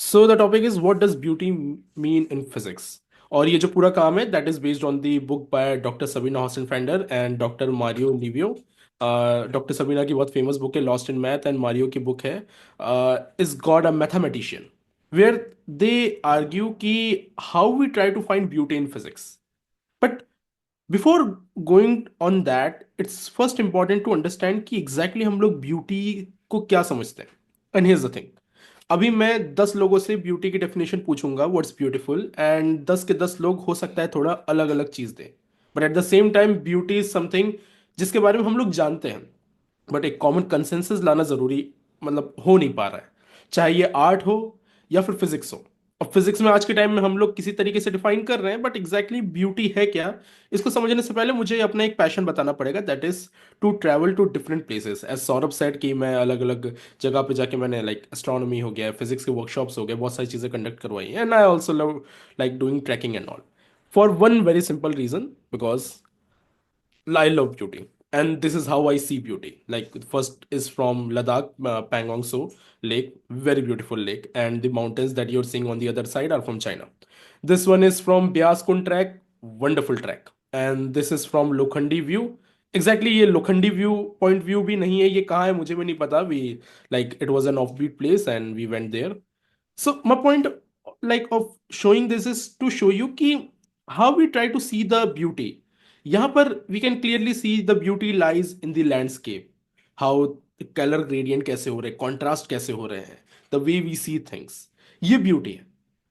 So the topic is what does beauty mean in physics. और ये जो पूरा काम है that is based on the book by doctor Sabina Hossenfelder and doctor Mario Livio. Doctor Sabina की बहुत famous book है lost in math, and Mario की बुक है is God a mathematician, where they argue कि how we try to find beauty in physics. But before going on that, it's first important to understand कि exactly हम लोग beauty को क्या समझते हैं। एंड हियर्स द थिंग, अभी मैं 10 लोगों से ब्यूटी की डेफिनेशन पूछूंगा व्हाट्स ब्यूटीफुल, एंड 10 के 10 लोग हो सकता है थोड़ा अलग अलग चीज दें। But at the same time beauty is something जिसके बारे में हम लोग जानते हैं, बट एक कॉमन कंसेंसस लाना जरूरी मतलब हो नहीं पा रहा है, चाहे ये आर्ट हो या फिर फिजिक्स हो। अब फिजिक्स में आज के टाइम में हम लोग किसी तरीके से डिफाइन कर रहे हैं, बट एग्जैक्टली ब्यूटी है क्या, इसको समझने से पहले मुझे अपना एक पैशन बताना पड़ेगा, that is to travel to different places. As Saurabh said कि मैं अलग अलग जगह पे जाके मैंने लाइक एस्ट्रोनॉमी हो गया, फिजिक्स के वर्कशॉप्स हो गए, बहुत सारी चीज़ें कंडक्ट करवाई, and I also love like doing trekking and all, for one very simple reason, because I love beauty, and this is how I see beauty. Like first is from Ladakh, Pangong So Lake, very beautiful lake, and the mountains that you're seeing on the other side are from China. This one is from Byas Kund track, wonderful track, and this is from Lokhandi View. Exactly, ये लोखंडी view point view भी नहीं है, ये कहाँ है मुझे भी नहीं पता। We like it was an offbeat place and we went there. So my point like of showing this is to show you कि how we try to see the beauty। यहाँ पर we can clearly see the beauty lies in the landscape, how color gradient कैसे हो रहे हैं, contrast कैसे हो रहे हैं, the way we see things, ये beauty है।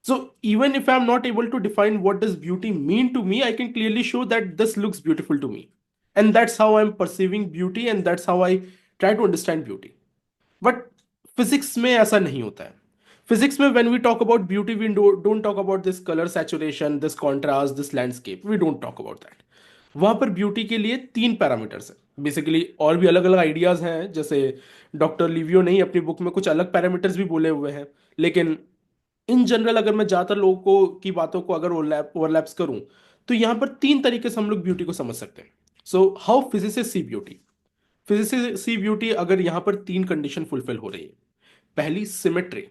So even if I'm not able to define what does beauty mean to me, I can clearly show that this looks beautiful to me, and that's how I'm perceiving beauty, and that's how I try to understand beauty। But physics में ऐसा नहीं होता है। Physics में when we talk about beauty, we don't talk about this colour saturation, this contrast, this landscape, we don't talk about that. वहां पर beauty के लिए 3 पैरामीटर्स हैं बेसिकली, और भी अलग अलग आइडियाज हैं, जैसे डॉक्टर लिवियो ने ही अपनी बुक में कुछ अलग पैरामीटर्स भी बोले हुए हैं। लेकिन इन जनरल अगर मैं ज्यादातर लोगों को की बातों को अगर ओवरलैप्स करूं, तो यहां पर 3 तरीके से हम लोग ब्यूटी को समझ सकते हैं। So how physicist see beauty. Physicist see beauty अगर यहां पर 3 कंडीशन फुलफिल हो रही है। पहली, symmetry.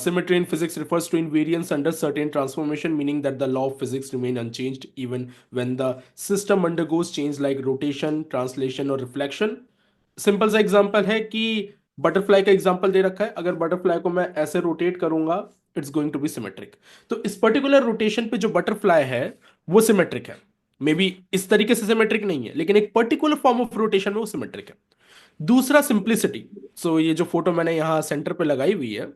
Symmetry in physics refers to invariance under certain transformation, meaning that the law of physics remain unchanged even when the system undergoes change like rotation, translation और reflection। Simple सा example है कि butterfly का example दे रखा है, अगर butterfly को मैं ऐसे रोटेट करूंगा, it's going to be symmetric. तो इस पर्टिकुलर रोटेशन पे जो बटरफ्लाई है वो सिमेट्रिक है। मे बी इस तरीके से सिमेट्रिक नहीं है, लेकिन एक पर्टिकुलर फॉर्म ऑफ रोटेशन में वो सिमेट्रिक है। दूसरा, सिंप्लिसिटी। सो ये जो फोटो मैंने यहाँ सेंटर पे लगाई हुई है,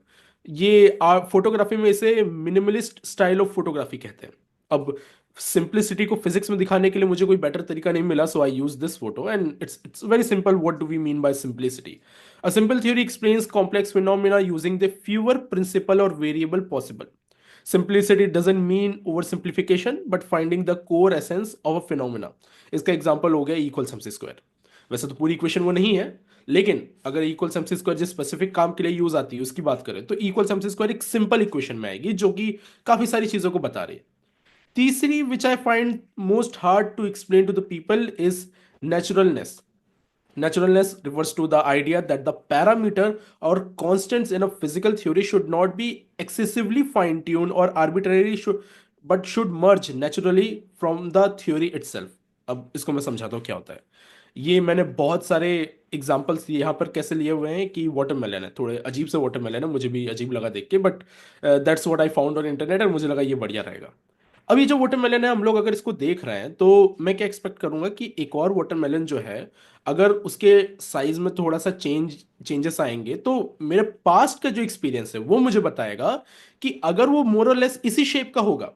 ये फोटोग्राफी में इसे मिनिमलिस्ट स्टाइल ऑफ फोटोग्राफी कहते हैं। अब सिंप्लिसिटी को फिजिक्स में दिखाने के लिए मुझे कोई बेटर तरीका नहीं मिला, so I use this photo, and it's very simple. What do we mean by simplicity? A simple theory explains complex phenomena using the fewer principle और variable possible. Simplicity doesn't mean oversimplification, but finding the core essence of a phenomena। इसका example हो गया equal सम सी square. वैसे तो पूरी equation वो नहीं है, लेकिन अगर इक्वल सम सी स्क्वायर जिस स्पेसिफिक काम के लिए यूज आती है उसकी बात करें, तो इक्वल सम सी स्क्वायर एक सिंपल इक्वेशन में आएगी जो कि काफी सारी चीजों को बता रही है। तीसरी, which I find most hard to explain to the people, is naturalness. Naturalness refers to the idea that the parameter or constants in a physical theory should not be excessively fine-tuned or arbitrary, but should merge naturally from the theory itself। अब इसको मैं समझाता हूँ क्या होता है। ये मैंने बहुत सारे एग्जाम्पल्स यहाँ पर कैसे लिए हुए हैं कि वाटरमेलन है, थोड़े अजीब से वाटरमेलन है, मुझे भी अजीब लगा देख के, but that's what I found on internet, और मुझे लगा ये बढ़िया रहेगा। अब ये जो वाटरमेलन है, हम लोग अगर इसको देख रहे हैं तो मैं क्या एक्सपेक्ट करूंगा कि एक और वाटरमेलन जो है, अगर उसके साइज में थोड़ा सा चेंजेस आएंगे, तो मेरे पास्ट का जो एक्सपीरियंस है वो मुझे बताएगा कि अगर वो मोर और लेस इसी शेप का होगा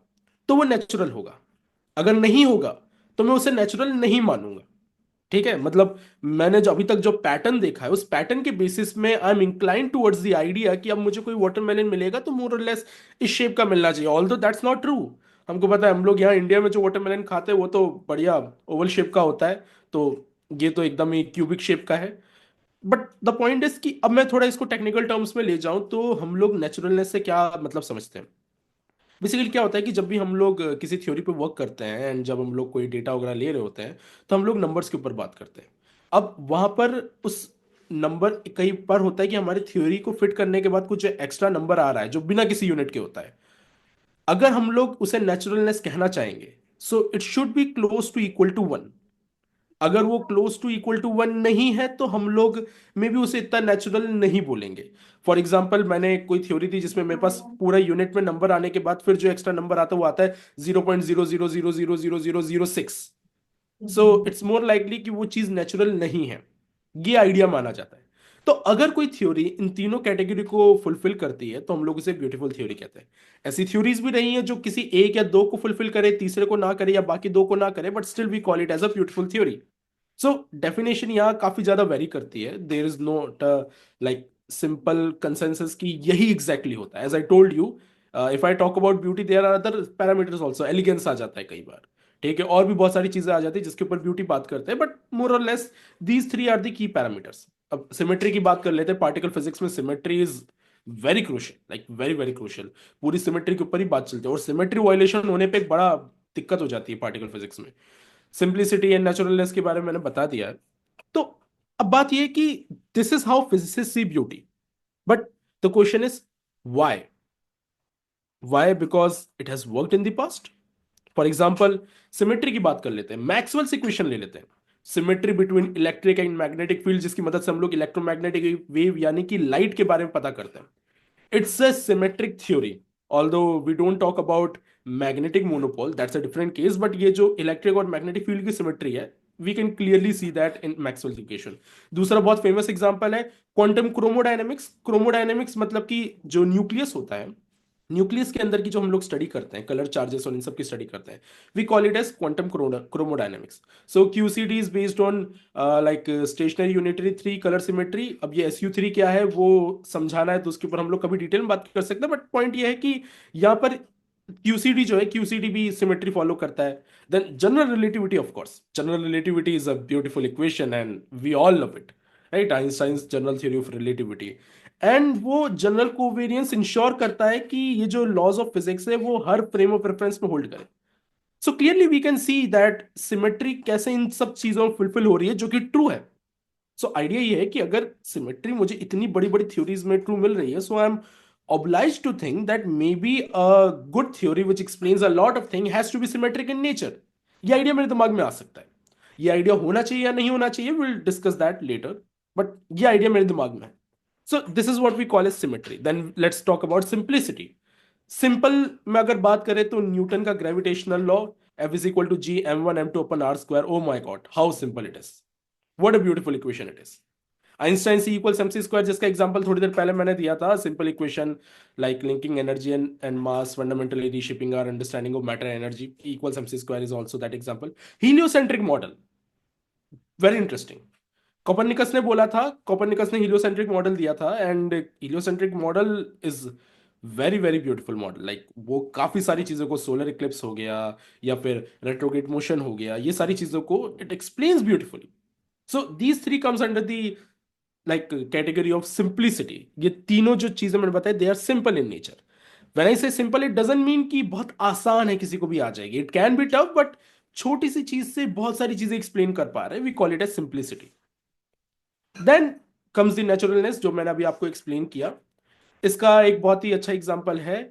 तो वो नेचुरल होगा, अगर नहीं होगा तो मैं उसे नेचुरल नहीं मानूंगा। ठीक है, मतलब मैंने जो अभी तक जो पैटर्न देखा है, उस पैटर्न के बेसिस में I am incline towards the idea कि अब मुझे कोई वाटरमेलन मिलेगा तो मोर और लेस इस शेप का मिलना चाहिए, ऑल्दो दैट्स नॉट ट्रू। हमको पता है, हम लोग यहाँ इंडिया में जो वाटरमेलन खाते हैं वो तो बढ़िया ओवल शेप का होता है, तो ये तो एकदम ही क्यूबिक शेप का है। बट द पॉइंट इज कि अब मैं थोड़ा इसको टेक्निकल टर्म्स में ले जाऊं, तो हम लोग नेचुरलनेस से क्या मतलब समझते हैं। बेसिकली क्या होता है कि जब भी हम लोग किसी थ्योरी पे वर्क करते हैं, एंड जब हम लोग कोई डेटा वगैरह ले रहे होते हैं, तो हम लोग नंबर्स के ऊपर बात करते हैं। अब वहां पर उस नंबर कई बार होता है कि हमारी थ्योरी को फिट करने के बाद कुछ एक्स्ट्रा नंबर आ रहा है जो बिना किसी यूनिट के होता है। अगर हम लोग उसे नेचुरलनेस कहना चाहेंगे, so it should be close to equal to 1। अगर वो क्लोज टू इक्वल टू 1 नहीं है तो हम लोग मे बी उसे इतना नेचुरल नहीं बोलेंगे। फॉर एग्जाम्पल, मैंने कोई थ्योरी थी जिसमें मेरे पास पूरा यूनिट में नंबर आने के बाद फिर जो एक्स्ट्रा नंबर आता है वो आता है 0.00000006। सो इट्स मोर लाइकली कि वो चीज नेचुरल नहीं है, ये आइडिया माना जाता है। तो अगर कोई थ्योरी इन तीनों कैटेगरी को फुलफिल करती है तो हम लोग उसे ब्यूटीफुल थ्योरी कहते हैं। ऐसी थ्योरीज भी रही हैं जो किसी एक या दो को फुलफिल करे, तीसरे को ना करे, या बाकी दो को ना करे, but still we call it as a beautiful theory. So definition यहाँ काफी ज्यादा वेरी करती है। There is not like simple consensus की यही एग्जैक्टली होता है। As I told you, if I talk about beauty, there are other parameters also. Elegance आ जाता है कई बार, ठीक है, और भी बहुत सारी चीजें आ जाती है जिसके ऊपर ब्यूटी बात करते हैं, बट मोर और less these three are the key parameters. अब सिमेट्री की बात कर लेते हैं। पार्टिकल फिजिक्स में symmetry is very crucial, like very very crucial. पूरी सिमेट्री के ऊपर ही बात चलती है, और सिमेट्री वायलेशन होने पे एक बड़ा दिक्कत हो जाती है पार्टिकल फिजिक्स में। सिंप्लिसिटी एंड नेचुरलनेस के बारे में मैंने बता दिया है। तो अब बात यह है कि this is how physicist see beauty, but the question is why. Why? Because it has worked in the past. For example, symmetry की बात कर लेते हैं, मैक्सवेल्स इक्वेशन ले लेते हैं। Symmetry between electric and magnetic field, जिसकी मदद से हम लोग इलेक्ट्रोमैग्नेटिक वेव यानी कि लाइट के बारे में पता करते हैं। It's a symmetric theory. Although we don't talk about magnetic monopole, that's a different case. But ये जो इलेक्ट्रिक और मैग्नेटिक फील्ड की सिमेट्री है, we can clearly see that in Maxwell's equation. दूसरा बहुत फेमस एग्जांपल है क्वांटम क्रोमोडायनेमिक्स। क्रोमोडायनेमिक्स मतलब कि जो न्यूक्लियस होता है, न्यूक्लियस के अंदर की जो हम लोग स्टडी करते हैं, कलर चार्जेस और इन सब की स्टडी करते हैं, we call it as quantum chromodynamics. So QCD is based on like stationary unitary three colour symmetry. अब ये SU3 क्या है वो समझाना है तो उसके ऊपर हम लोग कभी डिटेल में बात कर सकते हैं, बट पॉइंट ये है कि यहाँ पर क्यूसीडी जो है, क्यूसीडी भी सिमेट्री फॉलो करता है। Then general relativity, of course general relativity is a beautiful equation and we all love it, right? Einstein's general theory of relativity. And वो जनरल कोवेरियंस इंश्योर करता है कि ये जो लॉज ऑफ फिजिक्स है वो हर फ्रेम ऑफ रेफरेंस में होल्ड करे। So clearly we can see that symmetry कैसे इन सब चीजों में फुलफिल हो रही है जो कि ट्रू है। सो आइडिया ये है कि अगर सिमेट्री मुझे इतनी बड़ी बड़ी थ्योरीज में ट्रू मिल रही है, so I am obliged to think that maybe a good theory which explains a lot of things has to be symmetric in nature। ये आइडिया मेरे दिमाग में आ सकता है। ये आइडिया होना चाहिए या नहीं होना चाहिए, will discuss that later, but ये आइडिया मेरे दिमाग में है। So this is what we call as symmetry. Then let's talk about simplicity. Simple में अगर बात करें तो न्यूटन का gravitational law, F = G m1 m2/r²। Oh my God, how simple it is! What a beautiful equation it is. Einstein C = mc², जिसका example थोड़ी देर पहले मैंने दिया था, simple equation like linking energy and mass, fundamentally reshaping our understanding of matter and energy, E = mc² is also that example. Heliocentric model, very interesting. Copernicus ने बोला था, Copernicus ने हीलियोसेंट्रिक मॉडल दिया था, and heliocentric model is very very beautiful model. Like वो काफी सारी चीजों को, सोलर इक्लिप्स हो गया या फिर रेट्रोग्रेड मोशन हो गया, ये सारी चीजों को it explains beautifully. So these three comes under the like category of simplicity. ये तीनों जो चीजें मैंने बताई, they are simple in nature. When I say simple, it doesn't mean कि बहुत आसान है, किसी को भी आ जाएगी। It can be tough, but छोटी सी चीज से बहुत सारी चीजें एक्सप्लेन कर पा रहे हैं, we call it as simplicity. Then comes the naturalness, जो मैंने अभी आपको एक्सप्लेन किया। इसका एक बहुत ही अच्छा एग्जांपल है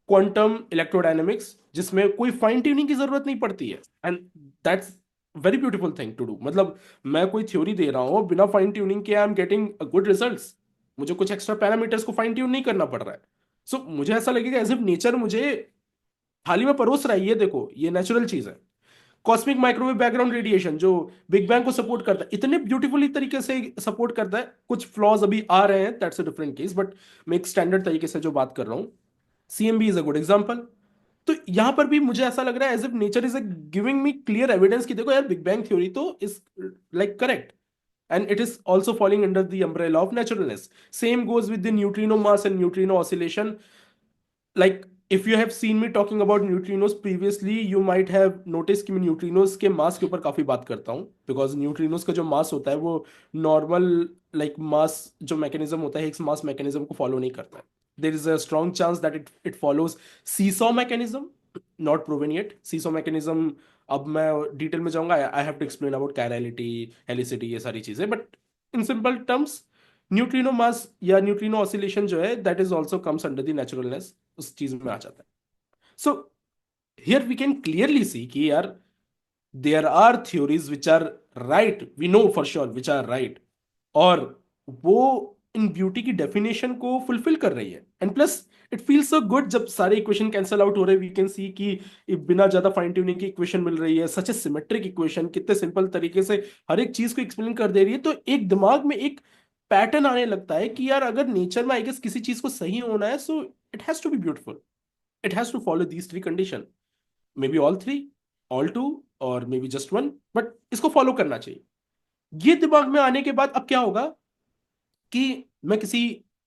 क्वांटम इलेक्ट्रोडायनेमिक्स, जिसमें कोई फाइन ट्यूनिंग की जरूरत नहीं पड़ती है, and that's very beautiful thing to do. मतलब मैं कोई थ्योरी दे रहा हूं बिना फाइन ट्यूनिंग के, I am getting good results. मुझे कुछ एक्स्ट्रा पैरामीटर्स को फाइन ट्यून नहीं करना पड़ रहा है। सो मुझे ऐसा लगेगा एज इफ नेचर मुझे थाली में परोस रहा है, ये देखो ये नेचुरल चीज है। कॉस्मिक माइक्रोवेव बैकग्राउंड रेडिएशन जो बिग बैंग को सपोर्ट करता है, इतने ब्यूटीफुली तरीके से सपोर्ट करता है। कुछ फ्लॉज अभी आ रहे हैं, that's a different case, but मैं एक स्टैंडर्ड तरीके से जो बात कर रहा हूं, CMB is a good example. तो यहां पर भी मुझे ऐसा लग रहा है as if nature is giving me clear evidence कि देखो यार, बिग बैंग थ्योरी तो is like correct, and it is also falling under the umbrella of naturalness. Same goes with the neutrino mass and neutrino oscillation. Like if you have seen me talking about neutrinos previously, you might have noticed कि मैं neutrinos के मास के ऊपर काफी बात करता हूँ, because neutrinos का जो मास होता है वो नॉर्मल लाइक मास जो मैकेनिज्म होता है, हिग्स मास मैकेनिज्म को फॉलो नहीं करता है। There is a strong chance that it follows seesaw mechanism, not proven yet. Seesaw mechanism, अब मैं डिटेल में जाऊंगा, I have to explain about chirality, helicity, ये सारी चीजें, but in simple terms neutrino mass या न्यूट्रिनो ऑसिलेशन जो है that is also comes under the naturalness, उस चीज में आ जाता है. So here we can clearly see कि यार there are theories which are right, we know for sure which are right, और वो इन ब्यूटी की डेफिनेशन को फुलफिल कर रही है. And plus it feels so good जब सारे इक्वेशन कैंसल आउट हो रहे, वी कैन सी कि बिना ज्यादा फाइन ट्यूनिंग की इक्वेशन मिल रही है, सच ए सिमेट्रिक इक्वेशन, कितने सिंपल तरीके से हर एक चीज को एक्सप्लेन कर दे रही है. तो एक दिमाग में एक पैटर्न आने लगता है कि यार अगर नेचर में आई गेस किसी चीज को सही होना है, so it has to be beautiful, it has to follow these three condition, may be all three, all two, और may be just one, but इसको फॉलो करना चाहिए. ये दिमाग में आने के बाद अब क्या होगा कि मैं किसी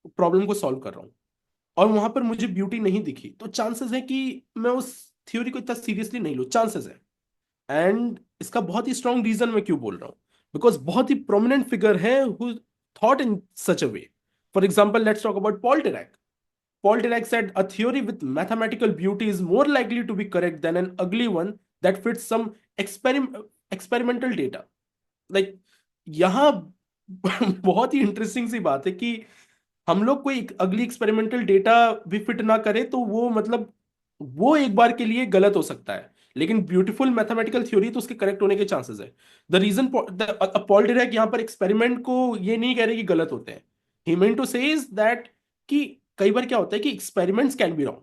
प्रॉब्लम को सॉल्व कर रहा हूं और वहां पर मुझे ब्यूटी नहीं दिखी, तो चांसेस है कि मैं उस थ्योरी को इतना सीरियसली नहीं लूँ, चांसेस है. एंड इसका बहुत ही स्ट्रांग रीजन मैं क्यों बोल रहा हूं, बिकॉज बहुत ही प्रोमिनेंट फिगर है who thought in such a way. For example let's talk about Paul Dirac. Paul Dirac said a theory with mathematical beauty is more likely to be correct than an ugly one that fits some experimental data. Like यहाँ बहुत ही interesting सी बात है कि हम लोग कोई अगली experimental data भी फिट ना करे तो वो मतलब वो एक बार के लिए गलत हो सकता है, लेकिन ब्यूटीफुल मैथमेटिकल थ्योरी तो उसके करेक्ट होने के चांसेस है. द रीजन पॉल डिरैक यहाँ पर एक्सपेरिमेंट को ये नहीं कह रहे कि गलत होते हैं. ही meant to say is that कि कई बार क्या होता है कि एक्सपेरिमेंट्स कैन बी रॉन्ग.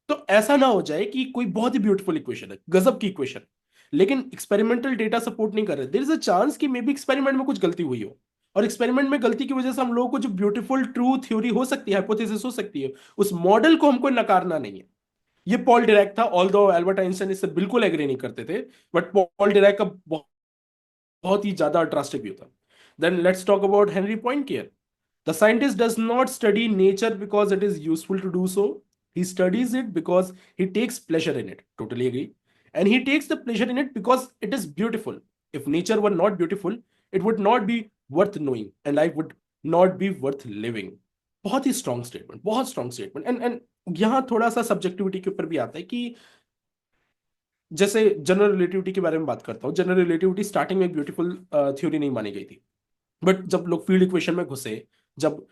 तो ऐसा ना हो जाए कि कोई बहुत ही ब्यूटीफुल इक्वेशन है, गजब की इक्वेशन, लेकिन एक्सपेरिमेंटल डेटा सपोर्ट नहीं कर रहे, देयर इज अ चांस कि मे बी एक्सपेरिमेंट में कुछ गलती हुई हो, और एक्सपेरिमेंट में गलती की वजह से हम लोगों को जो ब्यूटीफुल ट्रू थ्योरी हो सकती है, हाइपोथेसिस हो सकती है, उस मॉडल को हमको नकारना नहीं है. ये पॉल डिरैक था, ऑल्दो एल्बर्ट आइंस्टाइन इससे बिल्कुल एग्री नहीं करते थे, बट पॉल डिरैक का बहुत ही ज्यादा ड्रास्टिक व्यू था. Then let's talk about Henri Poincare. The scientist does not study nature because it is useful to do so. He studies it because he takes pleasure in it. Totally agree. And he takes the pleasure in it because it is beautiful. If nature were not beautiful, it would not be worth knowing, and life would not be worth living. बहुत ही strong statement, बहुत strong statement. And यहाँ थोड़ा सा subjectivity के ऊपर भी आता है कि जैसे जनरल रिलेटिविटी के बारे में बात करता हूँ. जनरल रिलेटिविटी स्टार्टिंग में एक ब्यूटीफुल थ्योरी नहीं मानी गई थी, बट जब लोग फील्ड इक्वेशन में घुसे, जब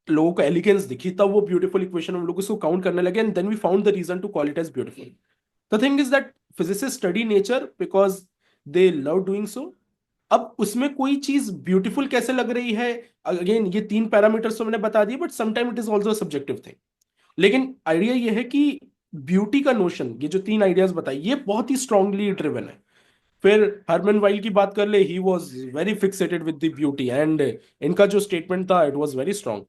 लोगों को एलिगेंस दिखी, तब वो ब्यूटीफुल इक्वेशन हम लोग उसको काउंट करने लगे, and then we found the reason to call it as beautiful. The thing is that physicist study nature because they love doing so. अब उसमें कोई चीज ब्यूटीफुल कैसे लग रही है, अगेन ये तीन पैरामीटर्स तो मैंने बता दिए, but sometime it is also subjective thing. लेकिन आइडिया ये है कि ब्यूटी का नोशन, ये जो तीन आइडियाज बताई, ये बहुत ही स्ट्रांगली ड्रिवन है. फिर हरमन वाइल की बात कर ले, he was very fixated with the beauty, and इनका जो स्टेटमेंट था it was very strong.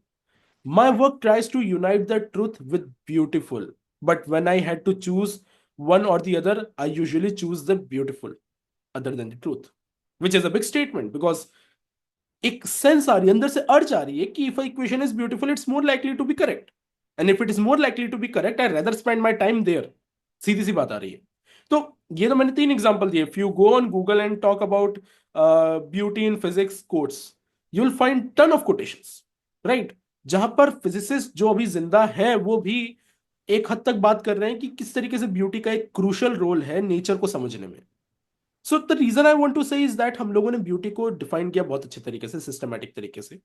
My work tries to unite the truth with beautiful, but when I had to choose one और the other, I usually choose the beautiful other than the truth, which is a big statement. Because एक sense आ रही है, अंदर से urge आ रही है कि if equation is beautiful it's more likely to be correct, and if it is more likely to be correct I rather spend my time there. सीधी सी बात आ रही है. तो ये तो मैंने तीन एग्जांपल दिए. If you go on Google and talk about beauty in physics quotes, you will find ton of quotations, right, जहां पर फिजिसिस्ट जो अभी जिंदा है वो भी एक हद तक बात कर रहे हैं कि किस तरीके से ब्यूटी का एक क्रूशल रोल है नेचर को समझने में. So the reason I want to say is that हम लोगों ने ब्यूटी को डिफाइन किया बहुत अच्छे तरीके से, सिस्टमैटिक तरीके से.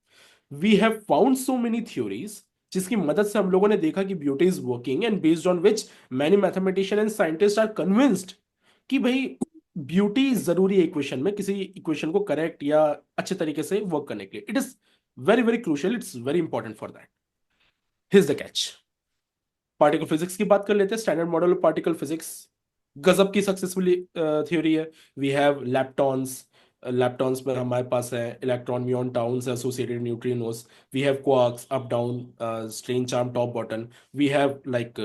We have found so many theories जिसकी मदद से हम लोगों ने देखा कि beauty is working, and based on which many mathematician and scientist are convinced कि भाई ब्यूटी जरूरी है इक्वेशन में, किसी इक्वेशन को करेक्ट या अच्छे तरीके से वर्क करने के लिए. It is very very crucial, it's very important for that. Here's the catch. Particle physics की बात कर लेते हैं. Standard model of particle physics गजब की सक्सेसफुल थ्योरी है. We have leptons. लैप्टॉन्स में हमारे पास है इलेक्ट्रॉन म्यून टाउन से associated neutrinos. We have quarks, up down, strange charm, top bottom. We have like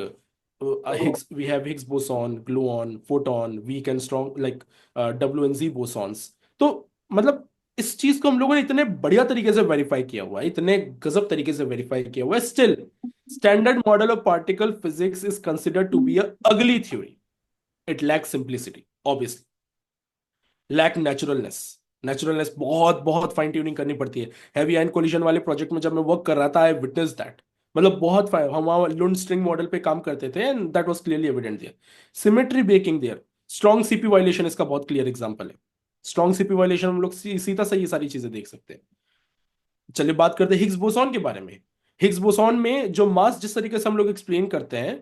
Higgs, we have Higgs boson, gluon, photon, weak and strong like W and Z bosons. तो मतलब इस चीज को हम लोगों ने इतने बढ़िया तरीके से वेरीफाई किया हुआ है, इतने गजब तरीके से वेरीफाई किया हुआ है. Still standard model of particle physics is considered to be a ugly theory. It lack simplicity, obviously lack naturalness. Naturalness बहुत बहुत फाइन ट्यूनिंग करनी पड़ती है. हैवी आयन कोलिजन वाले प्रोजेक्ट में जब मैं वर्क कर रहा था, आई विटनेस दैट. मतलब बहुत हम वहाँ लुंड स्ट्रिंग मॉडल पे काम करते थे, and that was clearly evident there. Symmetry breaking there. Strong CP violation इसका बहुत क्लियर एग्जांपल है. स्ट्रॉन्ग सीपी वायलेशन हम लोग सीधा सही ये सारी चीजें देख सकते हैं. चलिए बात करते हैं हिग्स बोसॉन के बारे में। हिग्स बोसॉन में जो मास जिस तरीके से हम लोग एक्सप्लेन करते हैं,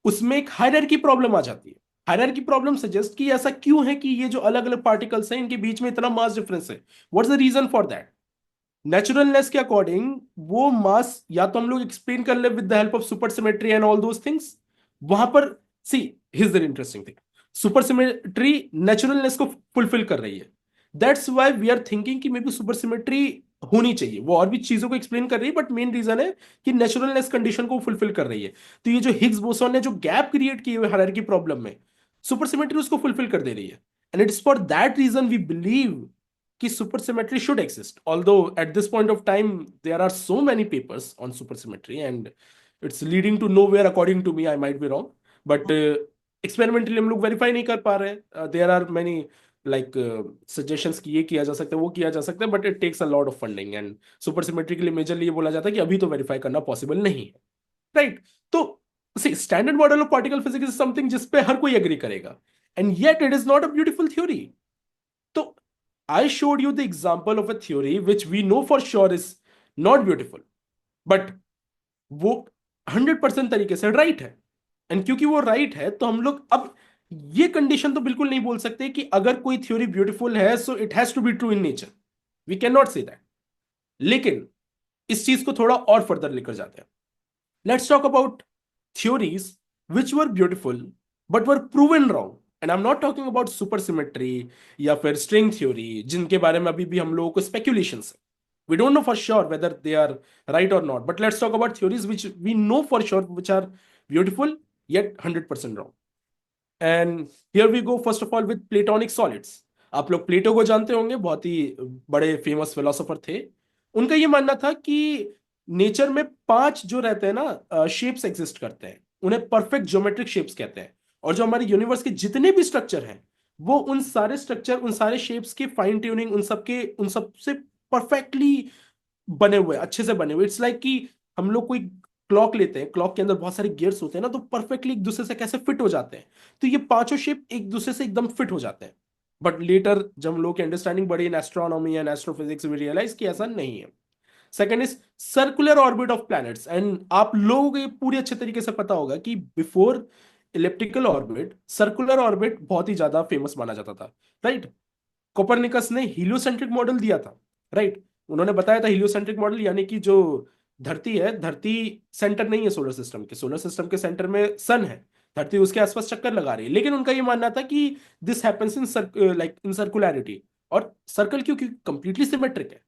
उसमें एक हायरार्की प्रॉब्लम आ जाती है। हायरार्की प्रॉब्लम सजेस्ट कि ऐसा क्यों है कि ये जो अलग अलग पार्टिकल्स हैं इनके बीच में इतना मास डिफरेंस है। What's the reason for that? Naturalness के अकॉर्डिंग वो मास या तो हम लोग एक्सप्लेन कर ले with the help of supersymmetry and all those things. वहां पर see, his the interesting thing, supersymmetry naturalness को फुलफिल कर रही है। That's why we are thinking कि मे बी सुपर सिमेट्री होनी चाहिए। वो और भी चीजों को एक्सप्लेन कर रही है बट मेन रीजन है कि नेचुरलनेस कंडीशन को फुलफिल कर रही है। तो ये जो हिग्स बोसॉन ने जो गैप क्रिएट की हुई हायरार्की प्रॉब्लम में, सुपर सिमेट्री उसको फुलफिल कर दे रही है। And it's for that reason we believe कि supersymmetry should exist. Although at this point of time there are so many papers on supersymmetry and it's leading to nowhere according to me. I might be wrong, but experimentally हम लोग verify नहीं कर पा रहे हैं. There are many like suggestions कि ये किया जा सकता है, वो किया जा सकता है, but it takes a lot of funding and supersymmetry के लिए मेजरली ये बोला जाता है कि अभी तो verify करना possible नहीं है, right? तो see, standard model of particle physics is something जिस पे हर कोई agree करेगा, and yet it is not a beautiful theory. तो I showed you the example of a theory which we know for sure is not beautiful, but वो 100% तरीके से right है। And क्योंकि वो राइट है तो हम लोग अब ये कंडीशन तो बिल्कुल नहीं बोल सकते कि अगर कोई थ्योरी ब्यूटीफुल है so it has to be true in nature. We can not say that. लेकिन इस चीज को थोड़ा और फर्दर लेकर जाते हैं। Let's talk about theories which were beautiful but were proven wrong. And I'm not talking about supersymmetry या फिर string theory जिनके बारे में अभी भी हम लोगों को speculations है. We don't know for sure whether they are right or not. But let's talk about theories which we know for sure which are beautiful yet 100% wrong. And here we go first of all with Platonic solids. आप लोग प्लेटो को जानते होंगे, बहुत ही बड़े famous philosopher थे। उनका ये मानना था कि नेचर में पांच जो रहते हैं ना शेप्स एग्जिस्ट करते हैं, उन्हें परफेक्ट ज्योमेट्रिक शेप्स कहते हैं। और जो हमारे यूनिवर्स के जितने भी स्ट्रक्चर हैं वो उन सारे स्ट्रक्चर, उन सारे शेप्स की फाइन ट्यूनिंग, उन सब से परफेक्टली बने हुए, अच्छे से बने हुए। इट्स लाइक कि हम लोग कोई क्लॉक लेते हैं, क्लॉक के अंदर बहुत सारे गियर्स होते हैं ना, तो परफेक्टली एक दूसरे से कैसे फिट हो जाते हैं। तो ये पांचों शेप एक दूसरे से एकदम फिट हो जाते हैं। बट लेटर जब हम लोग की अंडरस्टैंडिंग बढ़ी in astronomy and astrophysics, we realise कि ऐसा नहीं है। Second is circular orbit of planets. And आप लोगों को ये पूरी अच्छे तरीके से पता होगा कि before elliptical orbit circular orbit बहुत ही ज्यादा फेमस माना जाता था, राइट? कोपरनिकस ने हीलियोसेंट्रिक मॉडल दिया था, राइट? उन्होंने बताया था हीलियोसेंट्रिक मॉडल यानी कि जो धरती है, धरती सेंटर नहीं है सोलर सिस्टम के, सोलर सिस्टम के सेंटर में सन है, धरती उसके आसपास चक्कर लगा रही है। लेकिन उनका ये मानना था कि this happens in like in circularity. और सर्कल क्योंकि कंप्लीटली सिमेट्रिक है,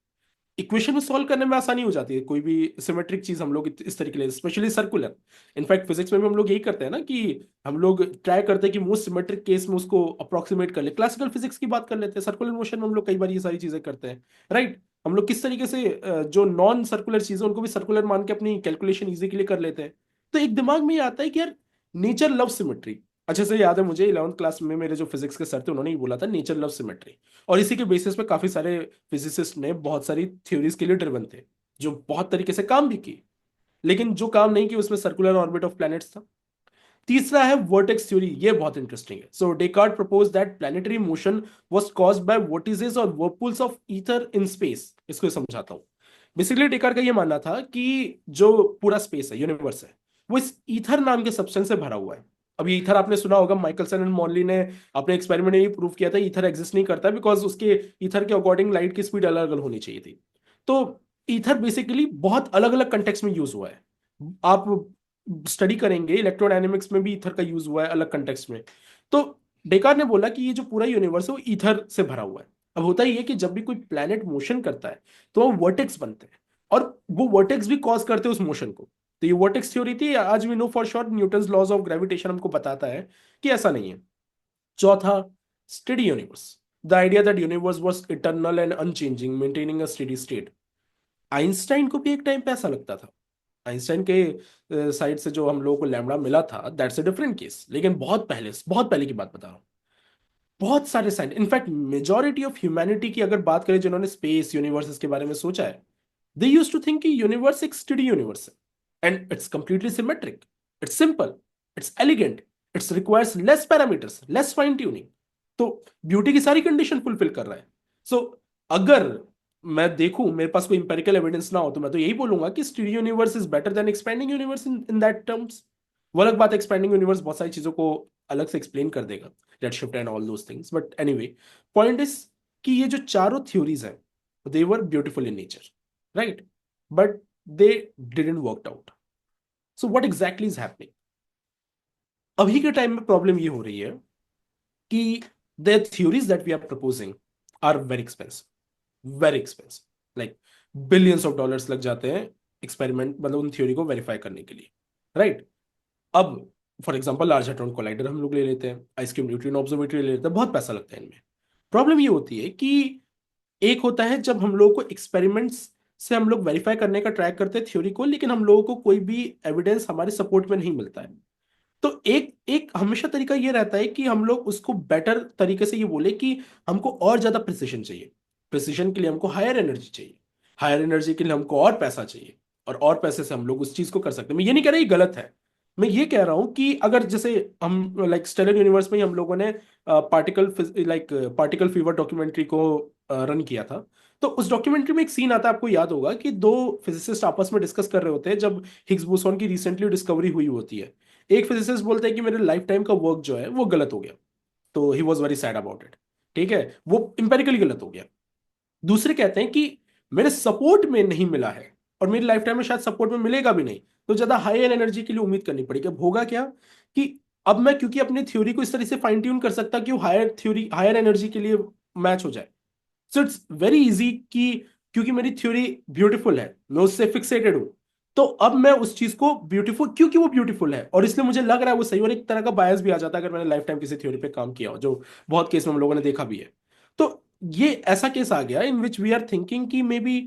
इक्वेशन को सॉल्व करने में आसानी हो जाती है। कोई भी सिमेट्रिक चीज हम लोग इस तरीके से, स्पेशली सर्कुलर। इनफैक्ट फिजिक्स में भी हम लोग यही करते हैं ना कि हम लोग ट्राई करते हैं कि मोस्ट सिमेट्रिक केस में उसको अप्रोक्सीमेट कर ले। क्लासिकल फिजिक्स की बात कर लेते हैं, सर्कुलर मोशन में हम लोग कई बार ये सारी चीजें करते हैं, राइट? हम लोग किस तरीके से जो नॉन सर्कुलर चीजें उनको भी सर्कुलर मान के अपनी कैलकुलेशन इजी के लिए कर लेते हैं। तो एक दिमाग में ये आता है कि यार नेचर लव सिमेट्री। अच्छे से याद है मुझे, 11th क्लास में मेरे जो फिजिक्स के सर थे उन्होंने ही बोला था नेचर लव सिमेट्री। और इसी के बेसिस पे काफी सारे फिजिसिस्ट ने बहुत सारी थ्योरीज के लिए ड्रिवन थे जो बहुत तरीके से काम भी की। लेकिन जो काम नहीं की उसमें सर्कुलर ऑर्बिट ऑफ प्लैनेट्स था। तीसरा है वर्टेक्स थ्योरी। ये बहुत इंटरेस्टिंग है। So Descartes propose that planetary motion was caused by vortices और whirlpools of ether in space. इसको समझाता हूं। बेसिकली डेकार्ट का ये मानना था कि जो पूरा स्पेस है, यूनिवर्स है, वो इस ईथर नाम के सब्सटेंस से भरा हुआ है। अब ये ईथर आपने सुना होगा, माइकलसन एंड मॉर्ली ने अपने एक्सपेरिमेंट में ये प्रूव किया था ईथर एग्जिस्ट नहीं करता बिकॉज उसके ईथर के अकॉर्डिंग लाइट की स्पीड अलग अलग होनी चाहिए थी। तो ईथर बेसिकली बहुत अलग अलग कंटेक्स्ट में यूज हुआ है। आप स्टडी करेंगे, इलेक्ट्रोडायनेमिक्स में भी ईथर का यूज हुआ है अलग कंटेक्स्ट में। तो डेकार्ट ने बोला कि ये जो पूरा यूनिवर्स है वो ईथर से भरा हुआ है। अब होता ही है कि जब भी कोई प्लैनेट मोशन करता है तो वो वर्टेक्स बनते हैं, और वो वर्टेक्स भी कॉज करते हैं उस मोशन को। तो ये वर्टेक्स थ्योरी थी। आज we know for sure Newton's laws of gravitation हमको बताता है कि ऐसा नहीं है। चौथा, steady universe. The idea that universe was eternal and unchanging, maintaining a steady state. Einstein को भी एक टाइम पे ऐसा लगता था। आइंस्टाइन के साइड से जो हम लोगों को लैम्बडा मिला था दैट्स अ डिफरेंट केस, लेकिन बहुत पहले की बात बता रहा हूँ। बहुत सारे science, in fact majority of humanity की अगर बात करें जिन्होंने स्पेस यूनिवर्सेस के बारे में सोचा है, दे यूज्ड टू थिंक कि यूनिवर्स एक स्टडी यूनिवर्स है and it's completely symmetric, it's simple, it's elegant, it's requires less parameters, less fine tuning. तो ब्यूटी की सारी कंडीशन फुलफिल कर रहा है। सो अगर मैं देखूं, मेरे पास कोई इंपेरिकल एविडेंस ना हो, तो मैं तो यही बोलूंगा कि studio universe is better than expanding universe in that terms. वो अलग बात है, एक्सपेंडिंग यूनिवर्स बहुत सारी चीजों को अलग से एक्सप्लेन कर देगा, red shift and all those things, but anyway, point is कि ये जो चारों थ्योरीज हैं, they were beautiful in nature, right, but they didn't work out. So what exactly is happening? अभी के टाइम में प्रॉब्लम ये हो रही है कि the theories that we are proposing are very expensive, like billions of dollars लग जाते हैं एक्सपेरिमेंट, मतलब उन थ्योरी को वेरीफाई करने के लिए, राइट। अब for example large hadron collider हम लोग ले लेते हैं, आइसक्यूब न्यूट्रिनो ऑब्जर्वेटरी ले लेते हैं, बहुत पैसा लगता है इनमें। प्रॉब्लम ये होती है कि एक होता है जब हम लोग को एक्सपेरिमेंट्स से हम लोग वेरीफाई करने का ट्राई करते हैं थ्योरी को, लेकिन हम लोगों को कोई भी एविडेंस हमारे सपोर्ट में नहीं मिलता है। तो एक एक हमेशा तरीका ये रहता है कि हम लोग उसको बेटर तरीके से ये बोले कि हमको और ज्यादा प्रिसिशन चाहिए। प्रिसिशन के लिए हमको हायर एनर्जी चाहिए, हायर एनर्जी के लिए हमको और पैसा चाहिए, और पैसे से हम लोग उस चीज को कर सकते हैं। मैं ये नहीं कह रहा ये गलत है, मैं ये कह रहा हूं कि अगर जैसे हम लाइक स्टेलर यूनिवर्स में ही हम लोगों ने पार्टिकल पार्टिकल फीवर डॉक्यूमेंट्री को रन किया था। तो उस डॉक्यूमेंट्री में एक सीन आता है, आपको याद होगा, कि दो फिजिसिस्ट आपस में डिस्कस कर रहे होते हैं जब हिग्स बोसॉन की रिसेंटली डिस्कवरी हुई होती है। एक फिजिसिस्ट बोलते हैं कि मेरे लाइफ टाइम का वर्क जो है वो गलत हो गया, तो ही was very sad about it, ठीक है, वो इंपेरिकली गलत हो गया। दूसरे कहते हैं कि मेरे सपोर्ट में नहीं मिला है, और मेरी लाइफ टाइम में शायद सपोर्ट में मिलेगा भी नहीं, तो ज्यादा हायर एनर्जी के लिए उम्मीद करनी पड़ेगी। अब होगा क्या कि अब मैं क्योंकि अपनी थ्योरी को इस तरह से फाइन ट्यून कर सकता कि वो हायर एनर्जी के लिए मैच हो जाए। सो इट्स वेरी इजी कि क्योंकि मेरी थ्योरी ब्यूटीफुल है, मैं उससे फिक्सेटेड हूं, तो अब मैं उस चीज को ब्यूटीफुल, क्योंकि वो ब्यूटीफुल है और इसलिए मुझे लग रहा है वो सही, और एक तरह का बायस भी आ जाता है अगर मैंने लाइफ टाइम किसी थ्योरी पे काम किया हो, जो बहुत केस में हम लोगों ने देखा भी है। तो ये ऐसा केस आ गया इन विच वी आर थिंकिंग कि मे बी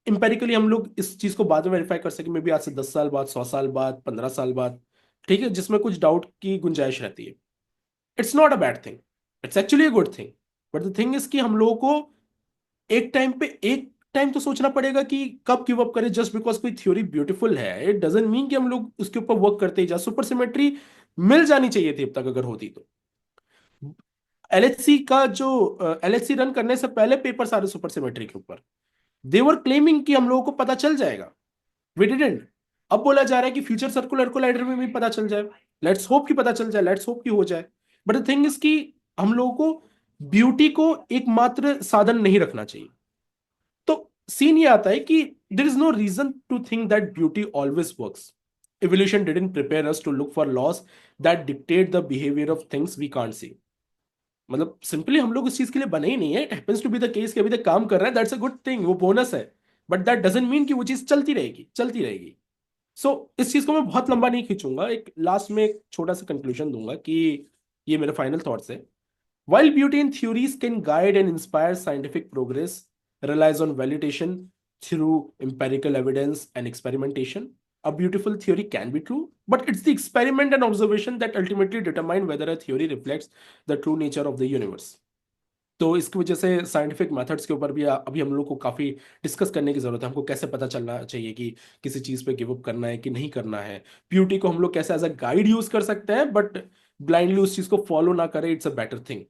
इंपेरिकली हम लोग इस चीज को बाद में वेरीफाई कर सके, मे बी आज से 10 साल बाद, 100 साल बाद, 15 साल बाद, ठीक है, जिसमें कुछ डाउट की गुंजाइश रहती है। It's not a bad thing, it's actually a good thing. But the thing is कि हम लोगों को एक टाइम तो सोचना पड़ेगा कि कब गिव अप करें। जस्ट बिकॉज कोई थ्योरी ब्यूटीफुल है, इट डजंट मीन कि हम लोग उसके ऊपर वर्क करते ही जा। सुपर सिमेट्री मिल जानी चाहिए थी अब तक, अगर होती तो। एलएचसी का जो एलएचसी रन करने से पहले पेपर सारे सुपर सिमेट्री के ऊपर, देवर क्लेमिंग कि हम लोगों को पता चल जाएगा, वी डिडंट। अब बोला जा रहा है कि फ्यूचर सर्कुलर कोलाइडर में भी पता चल जाए, लेट्स होप कि पता चल जाए, लेट्स होप कि हो जाए। बट द थिंग इज कि हम लोगों को ब्यूटी को एकमात्र साधन नहीं रखना चाहिए। तो सीन ये आता है कि there is no reason to think that beauty always works. Evolution didn't prepare us to look for laws that dictate the behavior of things we can't see। मतलब सिंपली हम लोग उस चीज के लिए बने ही नहीं है। It happens to be the case कि अभी तक काम कर रहा है, दैट्स अ गुड थिंग, वो बोनस है। बट दैट डजंट मीन कि वो चीज चलती रहेगी, चलती रहेगी। सो इस चीज को मैं बहुत लंबा नहीं खींचूंगा, एक लास्ट में एक छोटा सा कंक्लूजन दूंगा कि ये मेरे फाइनल थॉट्स है। While beauty in theories can guide and inspire scientific progress, relies on validation through empirical evidence and experimentation. A beautiful theory can be true, but it's the experiment and observation that ultimately determine whether a theory reflects the true nature of the universe। तो इसकी वजह से scientific methods के ऊपर भी अभी हम लोग को काफी डिस्कस करने की जरूरत है। हमको कैसे पता चलना चाहिए कि किसी चीज पे गिव अप करना है कि नहीं करना है। ब्यूटी को हम लोग कैसे एज अ गाइड यूज कर सकते हैं, बट ब्लाइंडली उस चीज को फॉलो ना करें, it's a better thing.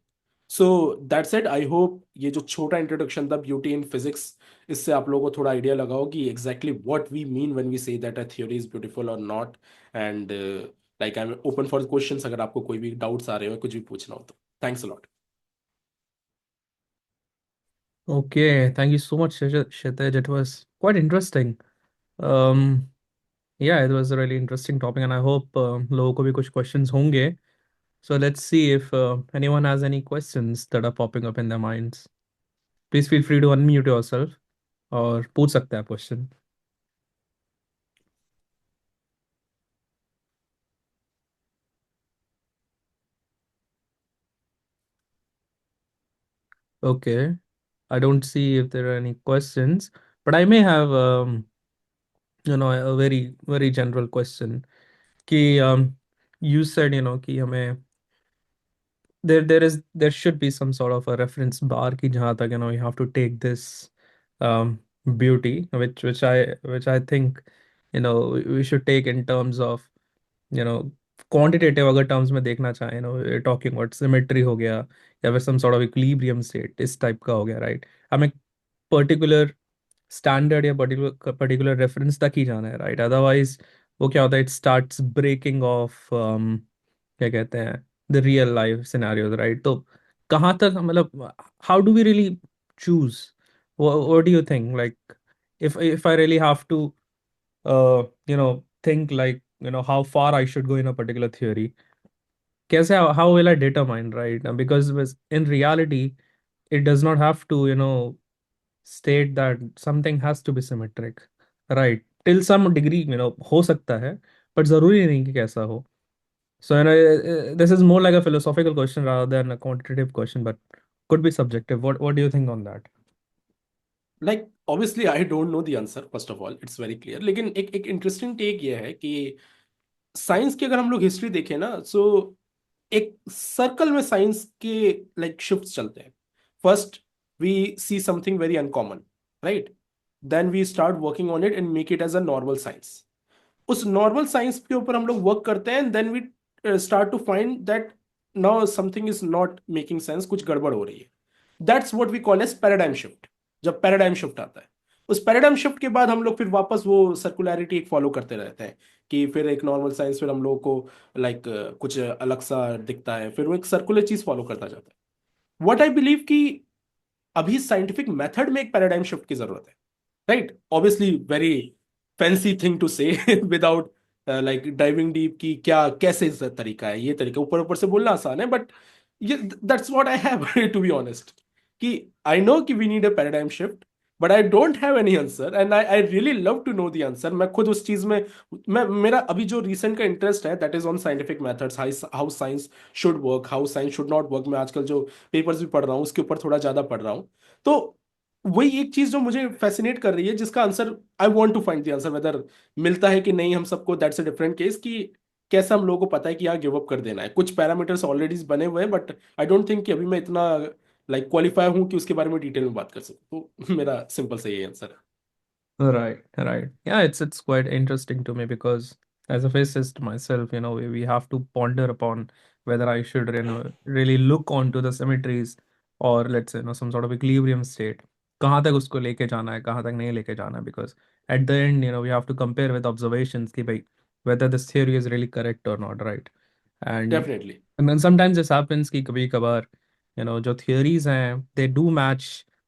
So that said, I hope ये जो छोटा इंट्रोडक्शन था ब्यूटी इन फिजिक्स, इससे आप लोगों को थोड़ा आइडिया लगाओ कि exactly what we mean when we say that a theory is beautiful और not. And like I am open for questions, अगर आपको कोई भी डाउट्स आ रहे हो, कुछ भी पूछना हो तो। Thanks a lot. Okay, thank you so much, Kshitij. It was quite interesting. Um, yeah, it was a really interesting topic, and I hope लोगों को भी कुछ questions होंगे. So let's see if anyone has any questions that are popping up in their minds. Please feel free to unmute yourself और पूछ सकते हैं आप question. Okay, I don't see if there are any questions, but I may have a very general question. कि you said कि हमें there should be some sort of a reference bar ki jahan tak you have to take this beauty which I think we should take in terms of you know quantitative अगर terms में देखना चाहें talking about symmetry हो गया या फिर some sort of equilibrium state इस type का हो गया राइट हमें पर्टिकुलर स्टैंडर्ड या पर्टिकुलर पर्टिकुलर रेफरेंस तक ही जाना है, राइट? अदरवाइज वो क्या होता है, इट स्टार्ट्स ब्रेकिंग ऑफ क्या कहते हैं, the real life scenarios, right? तो कहाँ तक, मतलब how do we really choose? What do you think, like if I really have to think like, how far I should go in a particular theory, कैसे, how will I determine, right? Because in reality it does not have to, state that something has to be symmetric, right? Till some degree, हो सकता है, but जरूरी नहीं कि कैसा हो. So, this is more like a philosophical question rather than a quantitative question, but could be subjective. What do you think on that? Like obviously I don't know the answer, first of all it's very clear, लेकिन एक एक interesting take ये है कि science की अगर हम लोग हिस्ट्री देखें ना, सो एक सर्कल में साइंस के लाइक शिफ्ट चलते हैं. First we see something very uncommon, right? Then we start working on it and make it as a normal science. उस नॉर्मल साइंस के ऊपर हम लोग वर्क करते हैं, then we start to find that now something is not making sense, कुछ गड़बड़ हो रही है. That's what we call as paradigm shift. जब पैराडाइम शिफ्ट आता है, उस पैराडाइम शिफ्ट के बाद हम लोग फिर वापस वो सर्कुलैरिटी एक फॉलो करते रहते हैं कि फिर एक नॉर्मल साइंस, फिर हम लोगों को लाइक कुछ अलग सा दिखता है, फिर वो एक सर्कुलर चीज फॉलो करता जाता है. व्हाट आई बिलीव कि अभी साइंटिफिक मेथड में एक पैराडाइम शिफ्ट की जरूरत है, right? Obviously very fancy thing to say without like diving deep की क्या कैसे तरीका है, ये तरीका ऊपर ऊपर से बोलना आसान है, बट ये that's what I have to be honest, कि आई नो कि we need a paradigm shift, but I don't have any answer and I really love to know the answer. मैं खुद उस चीज में, मैं मेरा अभी जो रिसेंट का इंटरेस्ट है that is on scientific methods, how science should work, how science should not work. मैं आजकल जो पेपर्स भी पढ़ रहा हूँ उसके ऊपर थोड़ा ज्यादा पढ़ रहा हूँ. तो वही एक चीज जो मुझे फैसिनेट कर रही है, जिसका answer I want to find the answer, whether मिलता है कि नहीं हम सबको, दैट्स अ डिफरेंट केस, कि कैसे हम लोगों को पता है कि यहाँ गिव अप कर देना है. कुछ पैरामीटर्स ऑलरेडी बने हुए हैं, बट आई डोंट थिंक कि अभी मैं इतना लाइक क्वालिफाई हूँ कि उसके बारे में डिटेल में बात कर सकूं. तो मेरा सिंपल सा ये आंसर है. Right, right. Yeah, it's quite interesting to me because as a physicist myself, we have to ponder upon whether I should, really look onto the symmetries or let's say, some sort of equilibrium state. कहाँ तक उसको लेके जाना है, कहाँ तक नहीं लेके जाना है, because at the end, we have to compare with observations कि भाई whether this theory is really correct or not, right? And definitely. and then sometimes this happens कि कभी कभार, जो theories हैं, they do match